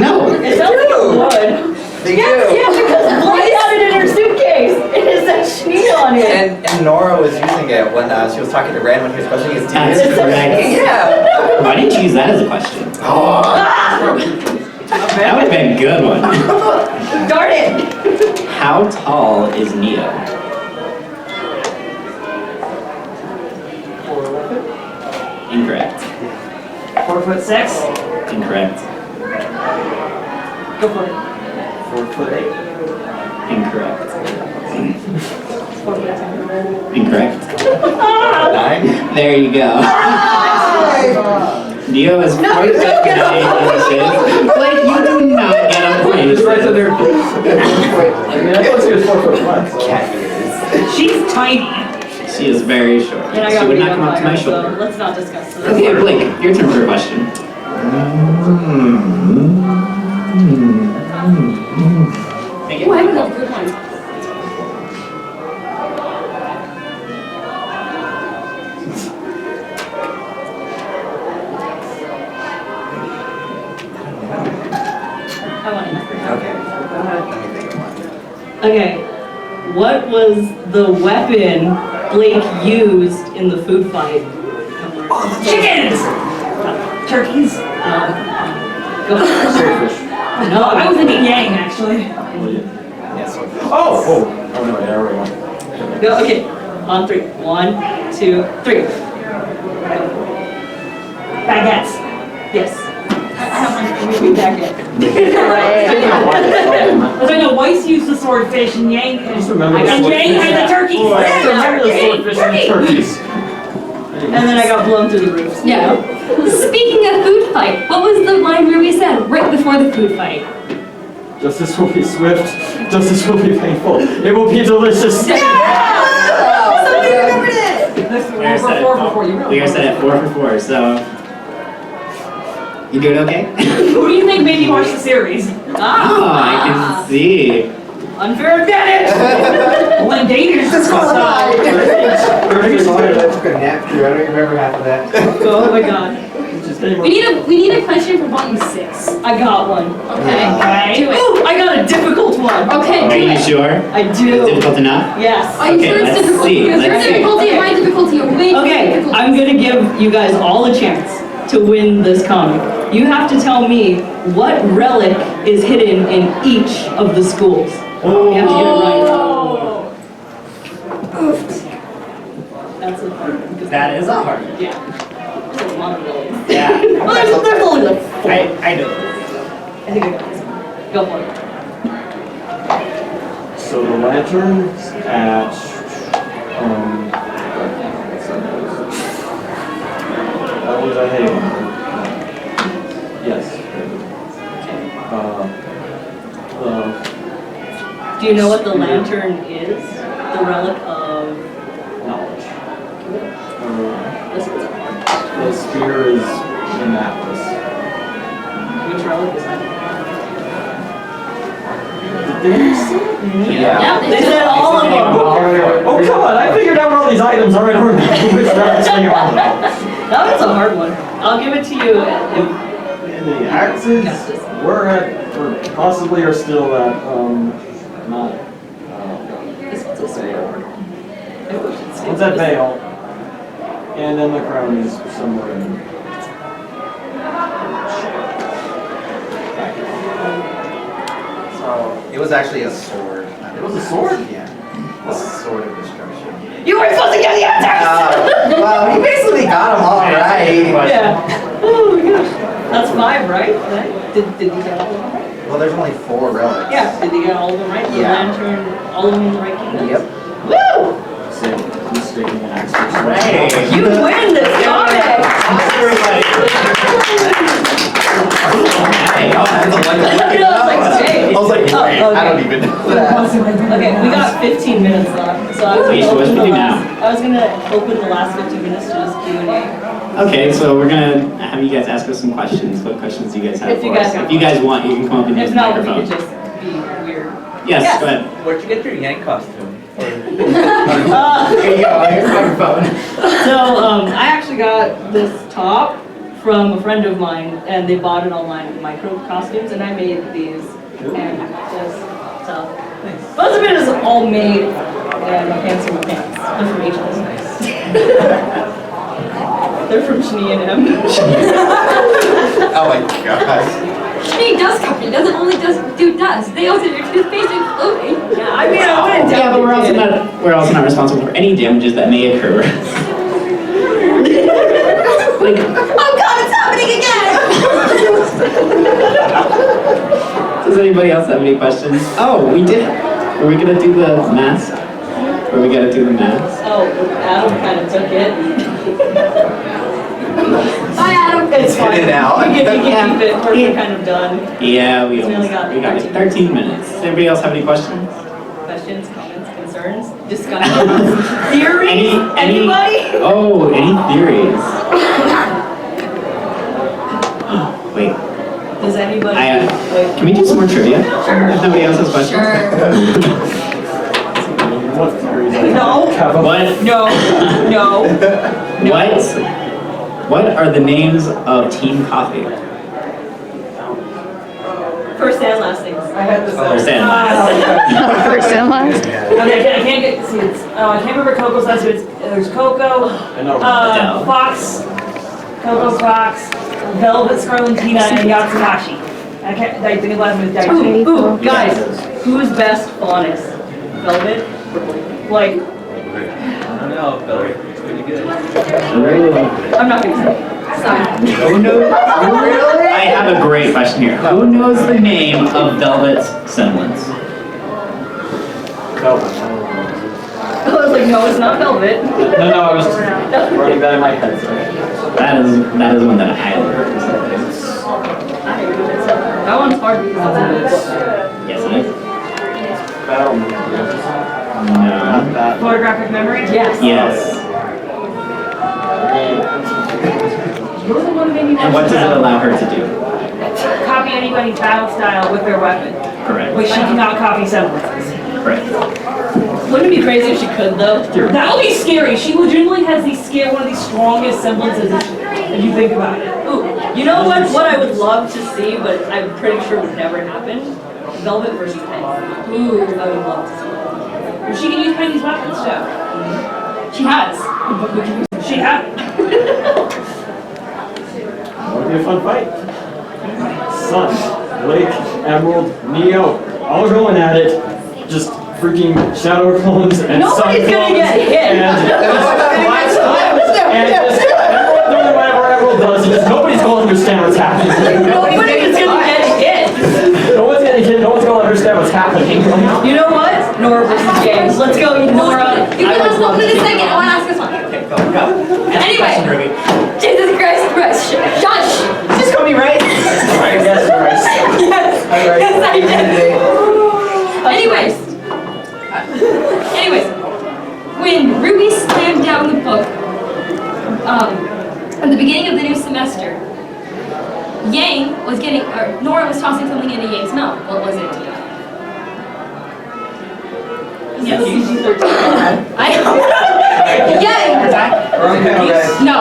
No. It sounds like it would. They Yeah, do. because Weiss had it in her suitcase. It has that sheet on it. And Nora was using it when she was talking to Rand when he was brushing his teeth. That's correct. Yeah. Why didn't you use that as a question? That would have been a good one. Darn it. How tall is Neo? Incorrect. 4'6". Incorrect. Go for it. 4'8". Incorrect. Incorrect. 9. There you go. Neo is 4'8" inches. Blake, you do not get a point. Just right there. I mean, I thought she was 4'1". So. Cat ears. She's tiny. She is very short. And I She got would beat not up come up by to my her, so shoulder. let's not discuss this. Okay, Blake, your turn for a question. Oh, I have another good one. I want to Okay. Let me think of one. Okay, what was the weapon Blake used in the food fight? Chickens! Turkeys? Go first. No, I was thinking yang, actually. Oh, no, there we go. Go, okay. On 3. 1, 2, 3. Baguettes. Yes. I don't want to read baguette. So no, Weiss used the swordfish and Yang Just remember the and Yang swordfish. had the turkeys. Oh, I remember the swordfish and the turkeys. And then I got blown through the roof. Yeah. Speaking of food fight, what was the line RWBY said right before the food fight? Justice will be swift. Justice will be painful. It will be delicious. Somebody remembered it. We are set at 4 for 4, so... You doing okay? Who do you think made you watch the series? Oh, I can see. Unfair advantage. When Danish is I took a nap through. I don't remember half of that. Oh my god. We need a question for volume 6. I got one. Okay. Do it. Ooh, I got a difficult one. Okay. Are you sure? I do. It's difficult enough? Yes. Are you sure it's let's difficult? see, Because your let's see. difficulty and my difficulty are way Okay, difficult. I'm gonna give you guys all a chance to win this comic. You have to tell me what relic is hidden in each of the schools. You have to get it right. That's a hard one. That is a hard one. Yeah. There's a lot of relics. Yeah. Well, there's only like 4. I know. I think I got this one. Go for it. So the lanterns at was I Haven? Yes. Do you know what the lantern is? The relic of Knowledge. This is hard. The spear is in Atlas. Which relic is that? Yeah. They said all of them. Oh, come on, I figured out all these items already. Which relics they are. That was a hard one. I'll give it to you. The axes were at, or possibly are still at, not, This one's a super hard one. it's at Vale. And then the crown is somewhere in. So it was actually a sword. It was a sword? Yeah. A sword of destruction. You were supposed to get the answers. Well, he basically got them all right. Yeah. Oh my gosh. That's 5, right? Did you get all of them right? Well, there's only 4 relics. Yeah. Did you get all of them right? The Yeah. lantern, all of them in the right kingdom? Yep. Woo! He's sticking an axe to You win this comic! Hey, I was like, wait, I don't even know that. Okay, we got 15 minutes left, so I was gonna open the last 15 minutes to just Q&A. Okay, so we're gonna have you guys ask us some questions. What questions do you guys have If you for us? guys have If you guys want, you can come up and use If the not, we microphone. could just be weird. Yes, go ahead. Where'd you get your Yank costume? Here you go, here's the microphone. So, I actually got this top from a friend of mine, and they bought it online at Micro Costumes, and I made these and this. So, most of it is all made, and my pants are my pants. They're from H&M. They're from H&M. Oh my gosh. Shane Dust Company doesn't only do dust, they also do toothpaste and clothing. Yeah, I mean, I wouldn't doubt Yeah, but we're also not responsible for any damages that may occur. Like, Oh God, it's happening again! does anybody else have any questions? Oh, we did. Are we gonna do the mask? Or we gotta do the mask? Oh, Adam kind of took it. Bye, Adam. It's fine. Get it out. You can keep it. We're kind of done. Yeah, we only got got 13 minutes. Does anybody else have any questions? Questions, comments, concerns, discussions, theories? Anybody? Oh, any theories? Wait, Does anybody? can we do some more trivia? Sure. If nobody else has questions? What theories? No. What? No. No. What are the names of Team Coffee? First and last names. I had this. First and last. First and last. Okay, I can't get, see, it's, I can't remember Coco's last name. There's Coco, Fox, Coco Fox, Velvet Scarlentina, and Yatsuhashi. I think the last name is Daichi. Ooh, guys, who's best honest? Velvet? Like, I don't know, Velvet. It's pretty good. I'm not gonna say. Sorry. Who knows? I have a great question here. Who knows the name of Velvet's semblance? Velvet. I was like, no, it's not Velvet. No, I was running that in my head. Sorry. That is one that I learned. That one's hard because it's in the book. Yes, it is. No. Photographic memory? Yes. Yes. You're the one who made me And what does it allow her to do? copy anybody's battle style with their weapon. Correct. Which she cannot copy semblances. Correct. Wouldn't it be crazy if she could though? That would be scary. She legitimately has one of the strongest semblances if you think about it. Ooh, you know what I would love to see, but I'm pretty sure would never happen? Velvet versus Penny. Ooh, I would love to see that. She can use Penny's weapons too. She has. She has. That would be a fun fight. Sun, Lake, Emerald, Neo, all going at it. Just freaking shadow clones and sun Nobody's clones. gonna get hit. And just Emerald doing whatever Emerald does. Just nobody's gonna understand what's happening. Nobody's gonna get hit. No one's gonna hit. No one's gonna understand what's happening. You know what? Nora versus James. Let's go, Nora. You can ask one in a second. I want to ask this one. Okay, go. Anyway, Jesus Christ, Josh. Just call me right. Yes, Bryce. Yes, I did. Anyways, when Ruby slammed down the book at the beginning of the new semester, Yang was getting, or Nora was tossing something into Yang's mouth. What was it? Yes. Yang! No.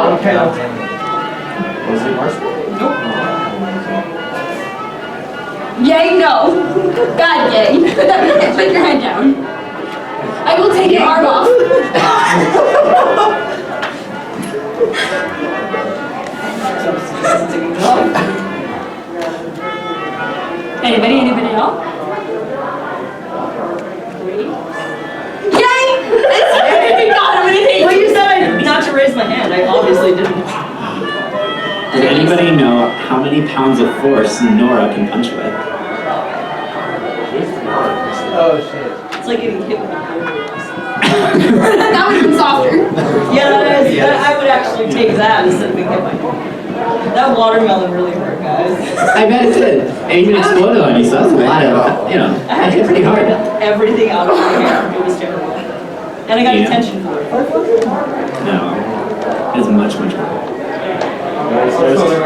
Was it marshmallow? Nope. Yang, no. God, Yang. Put your head down. I will take your arm off. Anybody else? Yang! God, I'm gonna take Well, you said not to raise my hand. I obviously didn't. Does anybody know how many pounds of force Nora can punch with? Oh shit. It's like getting hit with a That would have been softer. Yeah, that is. I would actually take that instead of being hit by that watermelon really hurt, guys. I bet it did. It even exploded on you, so that's a lot of, that hit pretty hard. Everything out of my hair. It was terrible. And I got detention for it. No. It is much, much more.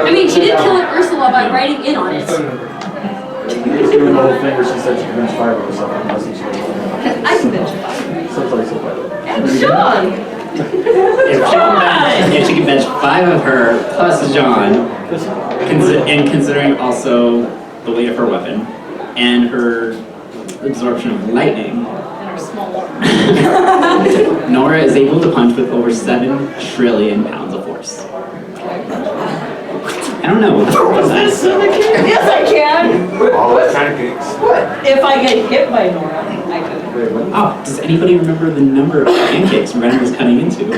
I mean, she did kill Ursula by writing in on it. She was doing the whole thing where she said she could bench 5 or something, wasn't she? I can bench 5. Someplace like that. John! If she can bench 5 of her plus John, and considering also the weight of her weapon and her absorption of lightning, And her small arm. Nora is able to punch with over 7 trillion pounds of force. I don't know. Yes, I can! All those pancakes. If I get hit by Nora, I could. Oh, does anybody remember the number of pancakes Ren was cutting into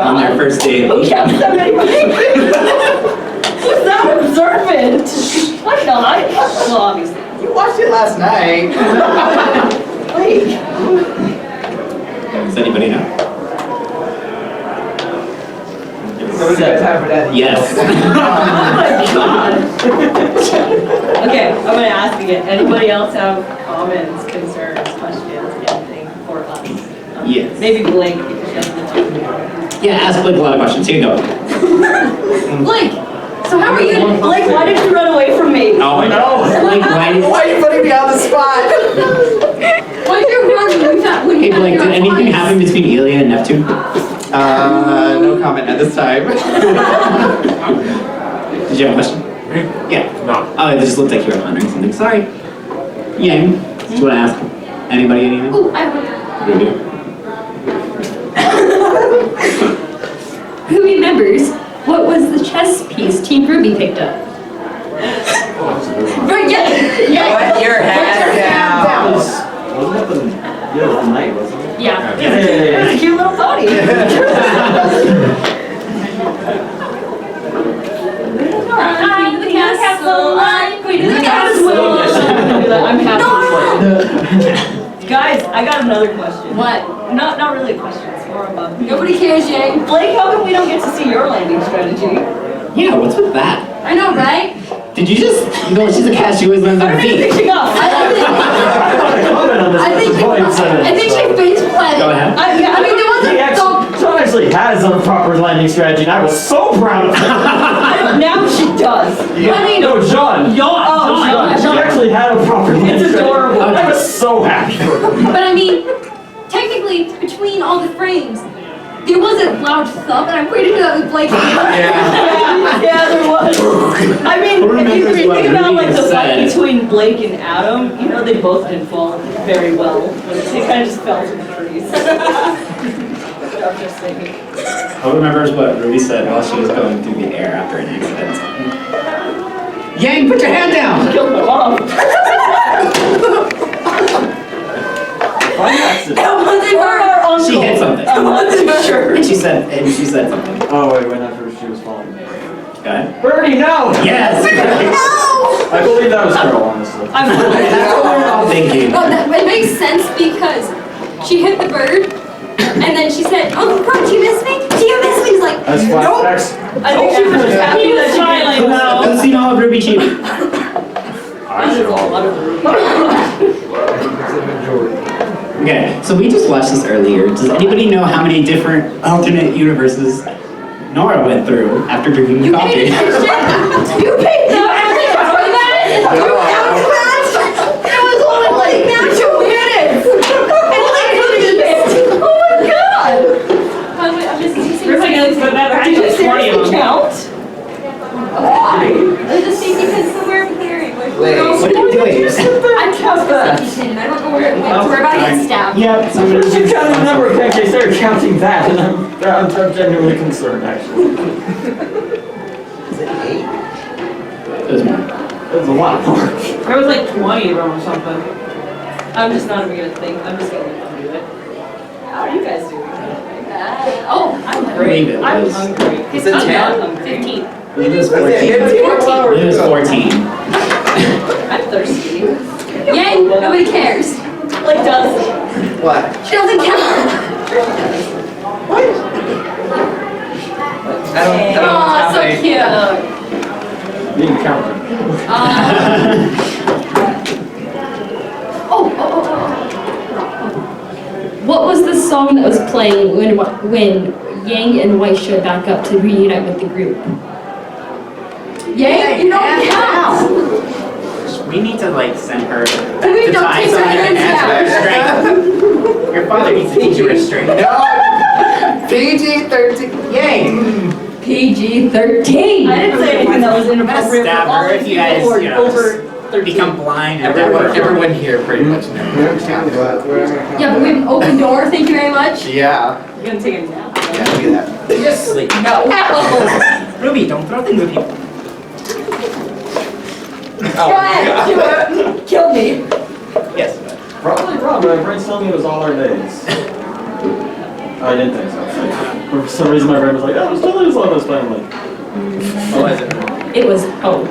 on their first day? Who kept so many pancakes? Who's that observant? I'm not. Well, obviously. You watched it last night. Wait. Does anybody know? Yes. Oh my god. Okay, I'm gonna ask again. Anybody else have comments, concerns, questions, anything for us? Yes. Maybe Blake, because she has the time. Yeah, ask Blake a lot of questions. Here you go. Blake, so how are you? Blake, why did you run away from me? Oh my god. Blake, why are you putting me on the spot? Why did you run when Hey Blake, did anything happen between Ilya and Neptune? No comment at this time. Did you have a question? Yeah. No. Oh, it just looked like you were wondering something. Sorry. Yang, did you want to ask? Anybody anything? Ooh, I have one. Ruby? Who remembers what was the chess piece Team Ruby picked up? Right, yeah. Put your hand down. Wasn't that the night, wasn't it? Yeah. It was a cute little pony. I'm the castle, I'm queen of the castle. I'm happy. Guys, I got another question. What? Not really a question. It's more of a. Nobody cares, Yang. Blake, how come we don't get to see your landing strategy? Yeah, what's with that? I know, right? Did you just go, she's a cat, she always lands on her feet. Fixing up. I think she face planted. Go ahead. I mean, there wasn't. John actually has a proper landing strategy, and I was so proud of her. Now she does. Yeah. I mean, No, John. John. She actually had a proper landing strategy. It's adorable. I was so happy for her. But I mean, technically, between all the frames, there was a loud thump, and I'm pretty sure that was Blake. Yeah, there was. I mean, if you think about like the fight between Blake and Adam, you know they both didn't fall very well. They kind of just fell to the trees. I'm just thinking. Who remembers what Ruby said while she was going through the air after an accident? Yang, put your hand down! Killed my mom. That wasn't her. She hit something. I'm not too sure. And she said something. Oh, wait, when after she was falling. Okay. Birdie, no! Yes! I believe that was Carol, honestly. That's what we're all thinking. No, it makes sense because she hit the bird, and then she said, "Oh, God, do you miss me? Do you miss me?" He's like, That's "Nope." flashbacks. I think she was just happy that she could like now. Who's seen all of Ruby Cheap? I should all. Okay, so we just watched this earlier. Does anybody know how many different alternate universes Nora went through after drinking You coffee? paid attention. You paid no attention for that. It was only like 2 minutes. And like, oh my God. I'm just Did you seriously count? Why? There's a safety pin somewhere in here. Wait, what are you doing? I count the safety pin. I don't know where it went. So we're about to get stabbed. Yep. She counted the number of times they started counting that, and I'm genuinely concerned, actually. Is it 8? There's more. There's a lot more. There was like 20 of them or something. I'm just not even gonna think. I'm just gonna let them do it. How are you guys doing? Oh, I'm Great. It I'm was- hungry. Is it I'm 10? not hungry. 15. It is 14. It It is 14. I'm thirsty. Yay, nobody cares. Like does. What? She doesn't count. I don't know Oh, what's so happening. cute. Being counted. Oh. What was the song that was playing when Yang and White showed back up to reunite with the group? Yang, you don't count. We need to like send her We to don't tie take something our and hands ask her restraint. Your father needs to teach you restraint. No! PG-13. Yay! PG-13. I didn't say anything that was inappropriate for Stab all her the if you people guys, who are you know, over 13. become blind and Everyone here pretty much knows. Yeah, but we have an open door, thank you very much. Yeah. You're gonna take a nap. Yeah, look at that. Just sleep. No. Ruby, don't throw things at people. Go ahead, do it. Kill me. Yes. Probably wrong, but my brain's telling me it was all our days. I didn't think so. For some reason, my brain was like, oh, it's totally as long as playing. I'm like, What was it? It was home.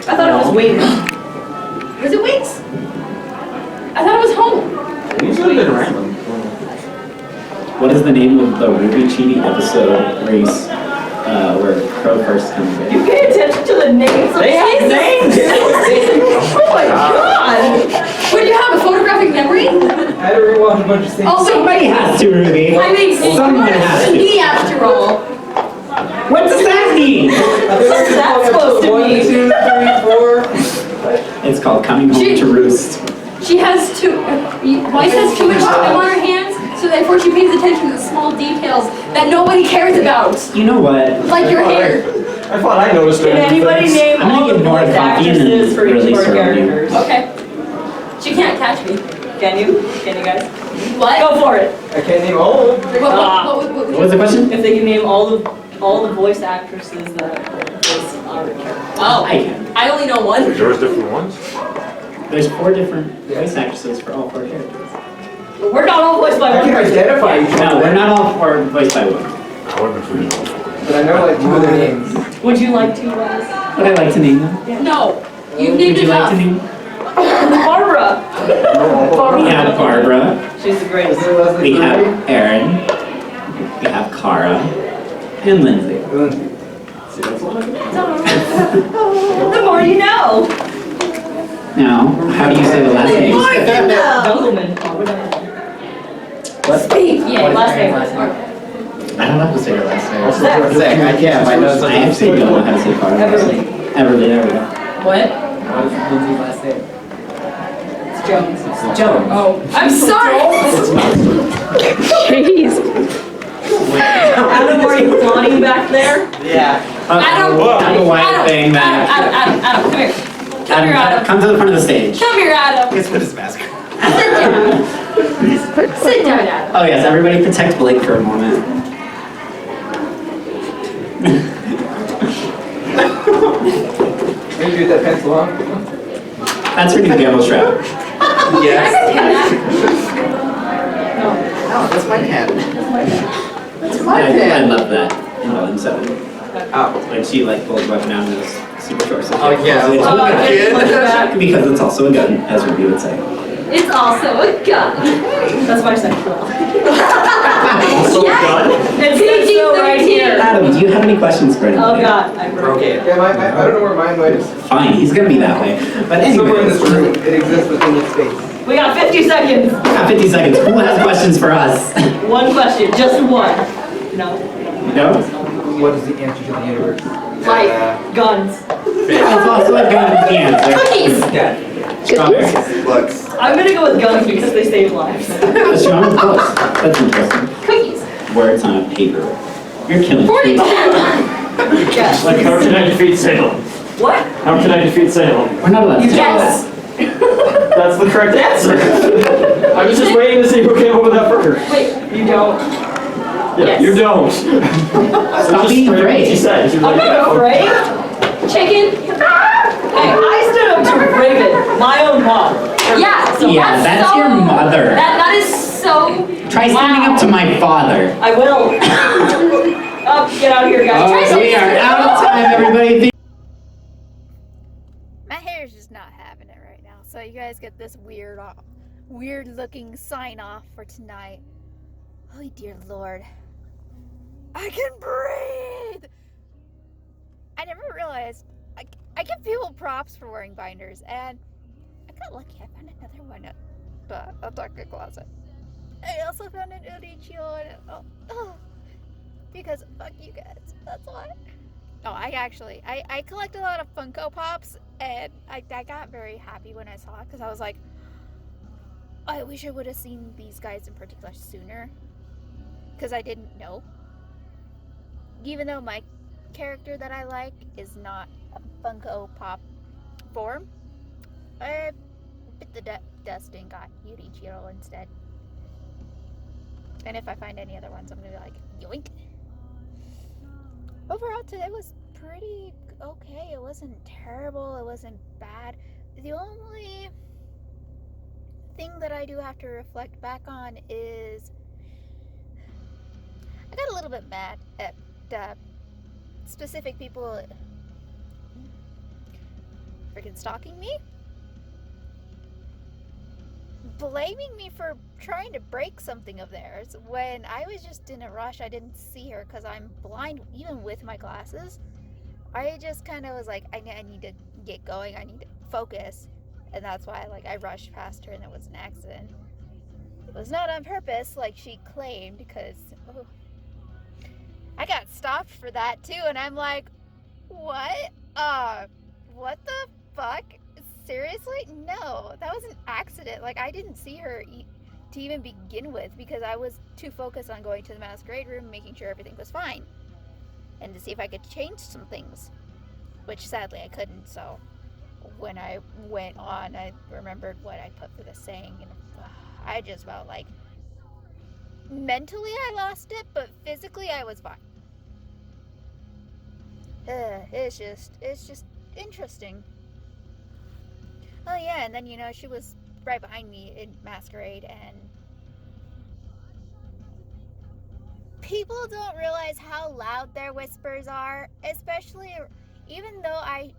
I thought it was wings. Was it wings? I thought it was home. these would have been random. What is the name of the Ruby cheating episode race where Crow first comes in? You pay attention to the names of They have Jesus. names! Oh my God! What do you have, a photographic memory? I had to rewatch a bunch of things. Oh, Somebody has to, Ruby. I mean, Someone has to. me after all. What does that mean? What's that supposed to 1, mean? 2, 3, 4. It's called coming home to roost. She has Weiss has too much time on her hands, so therefore she pays attention to the small details that nobody cares about. You know what? Like your hair. I thought I noticed Can random anybody things. name I'm gonna all the get more voice coffee and then actresses for each of release our her on you. characters? Okay. She can't catch me. Can you? Can you guys? What? Go for it. I can't name all of them. What was the question? If they can name all the voice actresses that voice our character. Oh, I can. I only know one. There's different ones? There's 4 different voice actresses for all 4 characters. But we're not all voiced by I one can person. identify each No, one. we're not all 4 voiced by one. I wouldn't know. But I know like 2 of their names. Would you like to? Would I like to name them? No. You Would named you like enough. to name? Barbara. We have Barbara. She's the greatest. We have Erin. We have Kara. And Lindsay. The more you know. Now, how do you say the last name? Gentleman. What? Speak. Yeah. Last name. I don't know how to say her last name. Zach, I can't. I know I actually don't know how to say Kara. Everly. Everly, there we go. What? What's Lindsay's last name? It's Jones. It's Jones. Oh, I'm sorry. Jeez. Adam, are you plotting back there? Yeah. Adam. That's a white thing that. Adam, come here. Come here, Adam. Come to the front of the stage. Come here, Adam. Let's put his mask on. Sit down, Adam. Oh yes, everybody protect Blake for a moment. Maybe get that pencil on. That's her new gamble strap. Yes. No, that's my pen. That's my I pen. love that in Volume 7. Oh. When she like pulls a weapon out and is super short. Oh yeah. Because it's also a gun, as Ruby would say. It's also a gun. That's my sexuality. Also a gun? It says so right here. Adam, do you have any questions for anybody? Oh god, I broke it. Yeah, I don't know where mine is. Fine, he's gonna be that way. But Somewhere in anyways, this room, it exists within this space. We got 50 seconds. we got 50 seconds. Who has questions for us? One question, just one. No. No? What is the answer to the universe? Life. Guns. It's also a gun answer. Cookies. Yeah. Strawberries. Looks. I'm gonna go with guns because they save lives. Strong close. That's interesting. Cookies. Words on a paper. You're killing 42. Yes. Like, how can I defeat Salem? What? How can I defeat Salem? We're not allowed to say Yes. that. That's the correct answer. I was just waiting to see who came up with that first. Wait. You don't. Yeah, Yes. you don't. Stop being afraid. She said. She's I'm like, not afraid. Chicken. Hey, I stood up to Raven, my own mom. Yeah. So Yeah, that's so, your mother. That is so. Try standing up to my father. I will. Oh, get out of here, guys. Oh, we are out of time, everybody. My hair's just not having it right now, so you guys get this weird looking sign off for tonight. Oh dear Lord, I can breathe. I never realized I give people props for wearing binders, and I got lucky. I found another one at the Dr. Closet. I also found an Udichio, and because fuck you guys. That's why. Oh, I collect a lot of Funko Pops, and I got very happy when I saw it, because I was like, I wish I would have seen these guys in particular sooner, because I didn't know. Even though my character that I like is not a Funko Pop form, I bit the dust and got Yurichiro instead. And if I find any other ones, I'm gonna be like, yoink. Overall, today was pretty okay. It wasn't terrible. It wasn't bad. The only thing that I do have to reflect back on is I got a little bit mad at specific people freaking stalking me, blaming me for trying to break something of theirs when I was just in a rush. I didn't see her because I'm blind even with my glasses. I just kind of was like, I need to get going. I need to focus. And that's why I rushed past her, and it was an accident. It was not on purpose like she claimed, because I got stopped for that too, and I'm like, what? What the fuck? Seriously? No, that was an accident. I didn't see her to even begin with, because I was too focused on going to the masquerade room, making sure everything was fine, and to see if I could change some things, which sadly I couldn't, so when I went on, I remembered what I put for the saying, and I just felt like mentally I lost it, but physically I was fine. It's just interesting. Oh yeah, and then, you know, she was right behind me in Masquerade, and people don't realize how loud their whispers are, especially even though I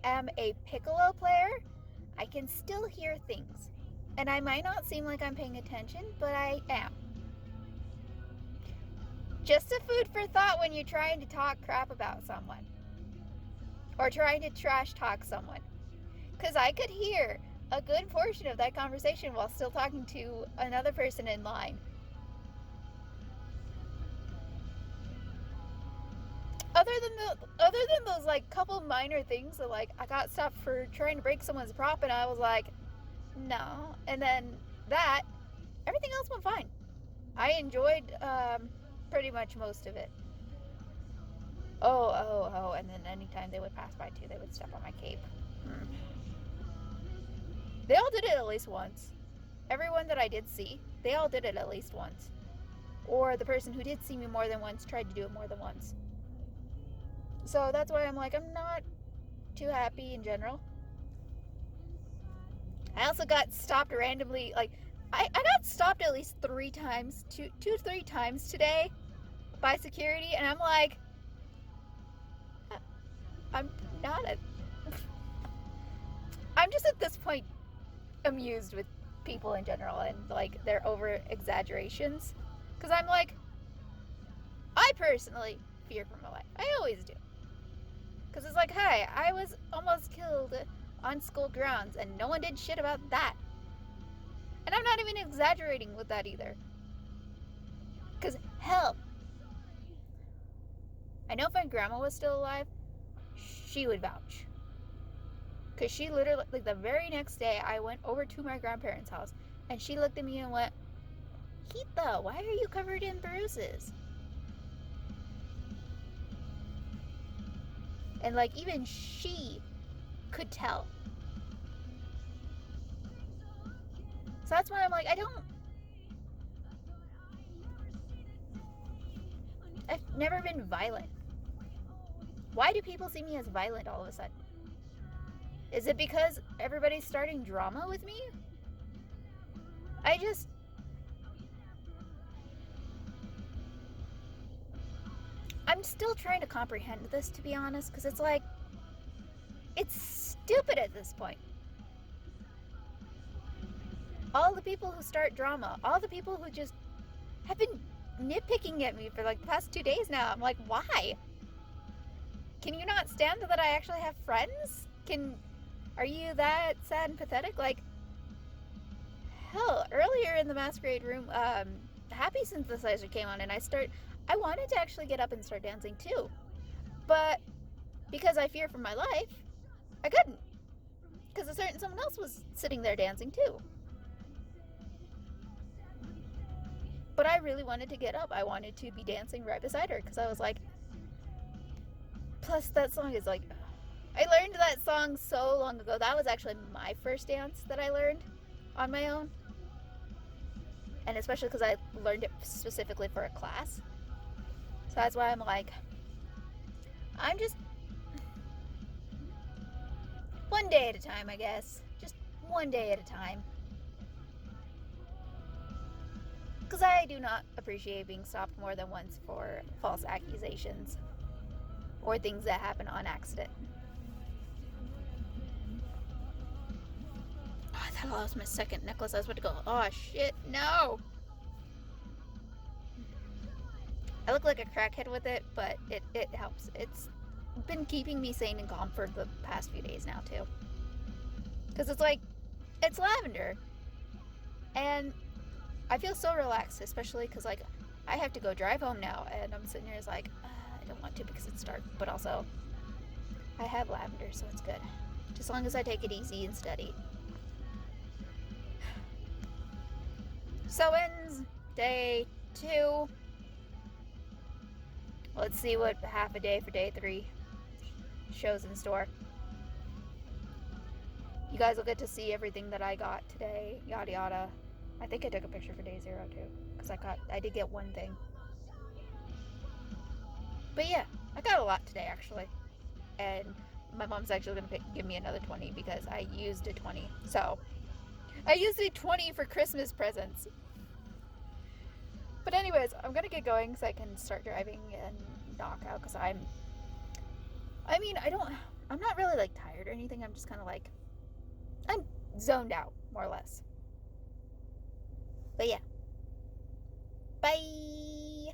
am a piccolo player, I can still hear things. And I might not seem like I'm paying attention, but I am. Just a food for thought when you're trying to talk crap about someone. Or trying to trash talk someone. Because I could hear a good portion of that conversation while still talking to another person in line. Other than those like couple minor things that like I got stopped for trying to break someone's prop and I was like, no. And then that, everything else went fine. I enjoyed pretty much most of it. Oh, and then anytime they would pass by too, they would step on my cape. They all did it at least once. Everyone that I did see, they all did it at least once. Or the person who did see me more than once tried to do it more than once. So that's why I'm like, I'm not too happy in general. I also got stopped randomly, like, I got stopped at least 3 times, 3 times today by security, and I'm like, I'm just at this point amused with people in general and like their over exaggerations. Because I'm like, I personally fear for my life. I always do. Because it's like, hey, I was almost killed on school grounds and no one did shit about that. And I'm not even exaggerating with that either. Because hell, I know if my grandma was still alive, she would vouch. Because she literally, like the very next day, I went over to my grandparents' house and she looked at me and went, Hita, why are you covered in bruises? And like even she could tell. So that's why I'm like, I've never been violent. Why do people see me as violent all of a sudden? Is it because everybody's starting drama with me? I'm still trying to comprehend this, to be honest, because it's like, it's stupid at this point. All the people who start drama, all the people who just have been nitpicking at me for like the past 2 days now, I'm like, why? Can you not stand that I actually have friends? Are you that sad and pathetic? Like, hell, earlier in the Masquerade room, Happy Synthesizer came on and I wanted to actually get up and start dancing too. But because I fear for my life, I couldn't. Because someone else was sitting there dancing too. But I really wanted to get up. I wanted to be dancing right beside her because I was like, plus that song is like, I learned that song so long ago. That was actually my first dance that I learned on my own. And especially because I learned it specifically for a class. So that's why I'm like, I'm just one day at a time, I guess. Just one day at a time. Because I do not appreciate being stopped more than once for false accusations or things that happen on accident. Oh, I thought I lost my second necklace. I was about to go, oh shit, no! I look like a crackhead with it, but it helps. It's been keeping me sane and calm for the past few days now, too. Because it's like, it's lavender. And I feel so relaxed, especially because, like, I have to go drive home now, and I'm sitting here as like, I don't want to because it's dark, but also, I have lavender, so it's good. Just as long as I take it easy and steady. So ends day 2. Let's see what half a day for day 3 shows in store. You guys will get to see everything that I got today, yada yada. I think I took a picture for day 0 too, because I did get one thing. But yeah, I got a lot today actually, and my mom's actually gonna give me another 20 because I used a 20. So I used a 20 for Christmas presents. But anyways, I'm gonna get going so I can start driving and knock out, because I'm not really like tired or anything. I'm just kind of like, I'm zoned out, more or less. But yeah. Bye!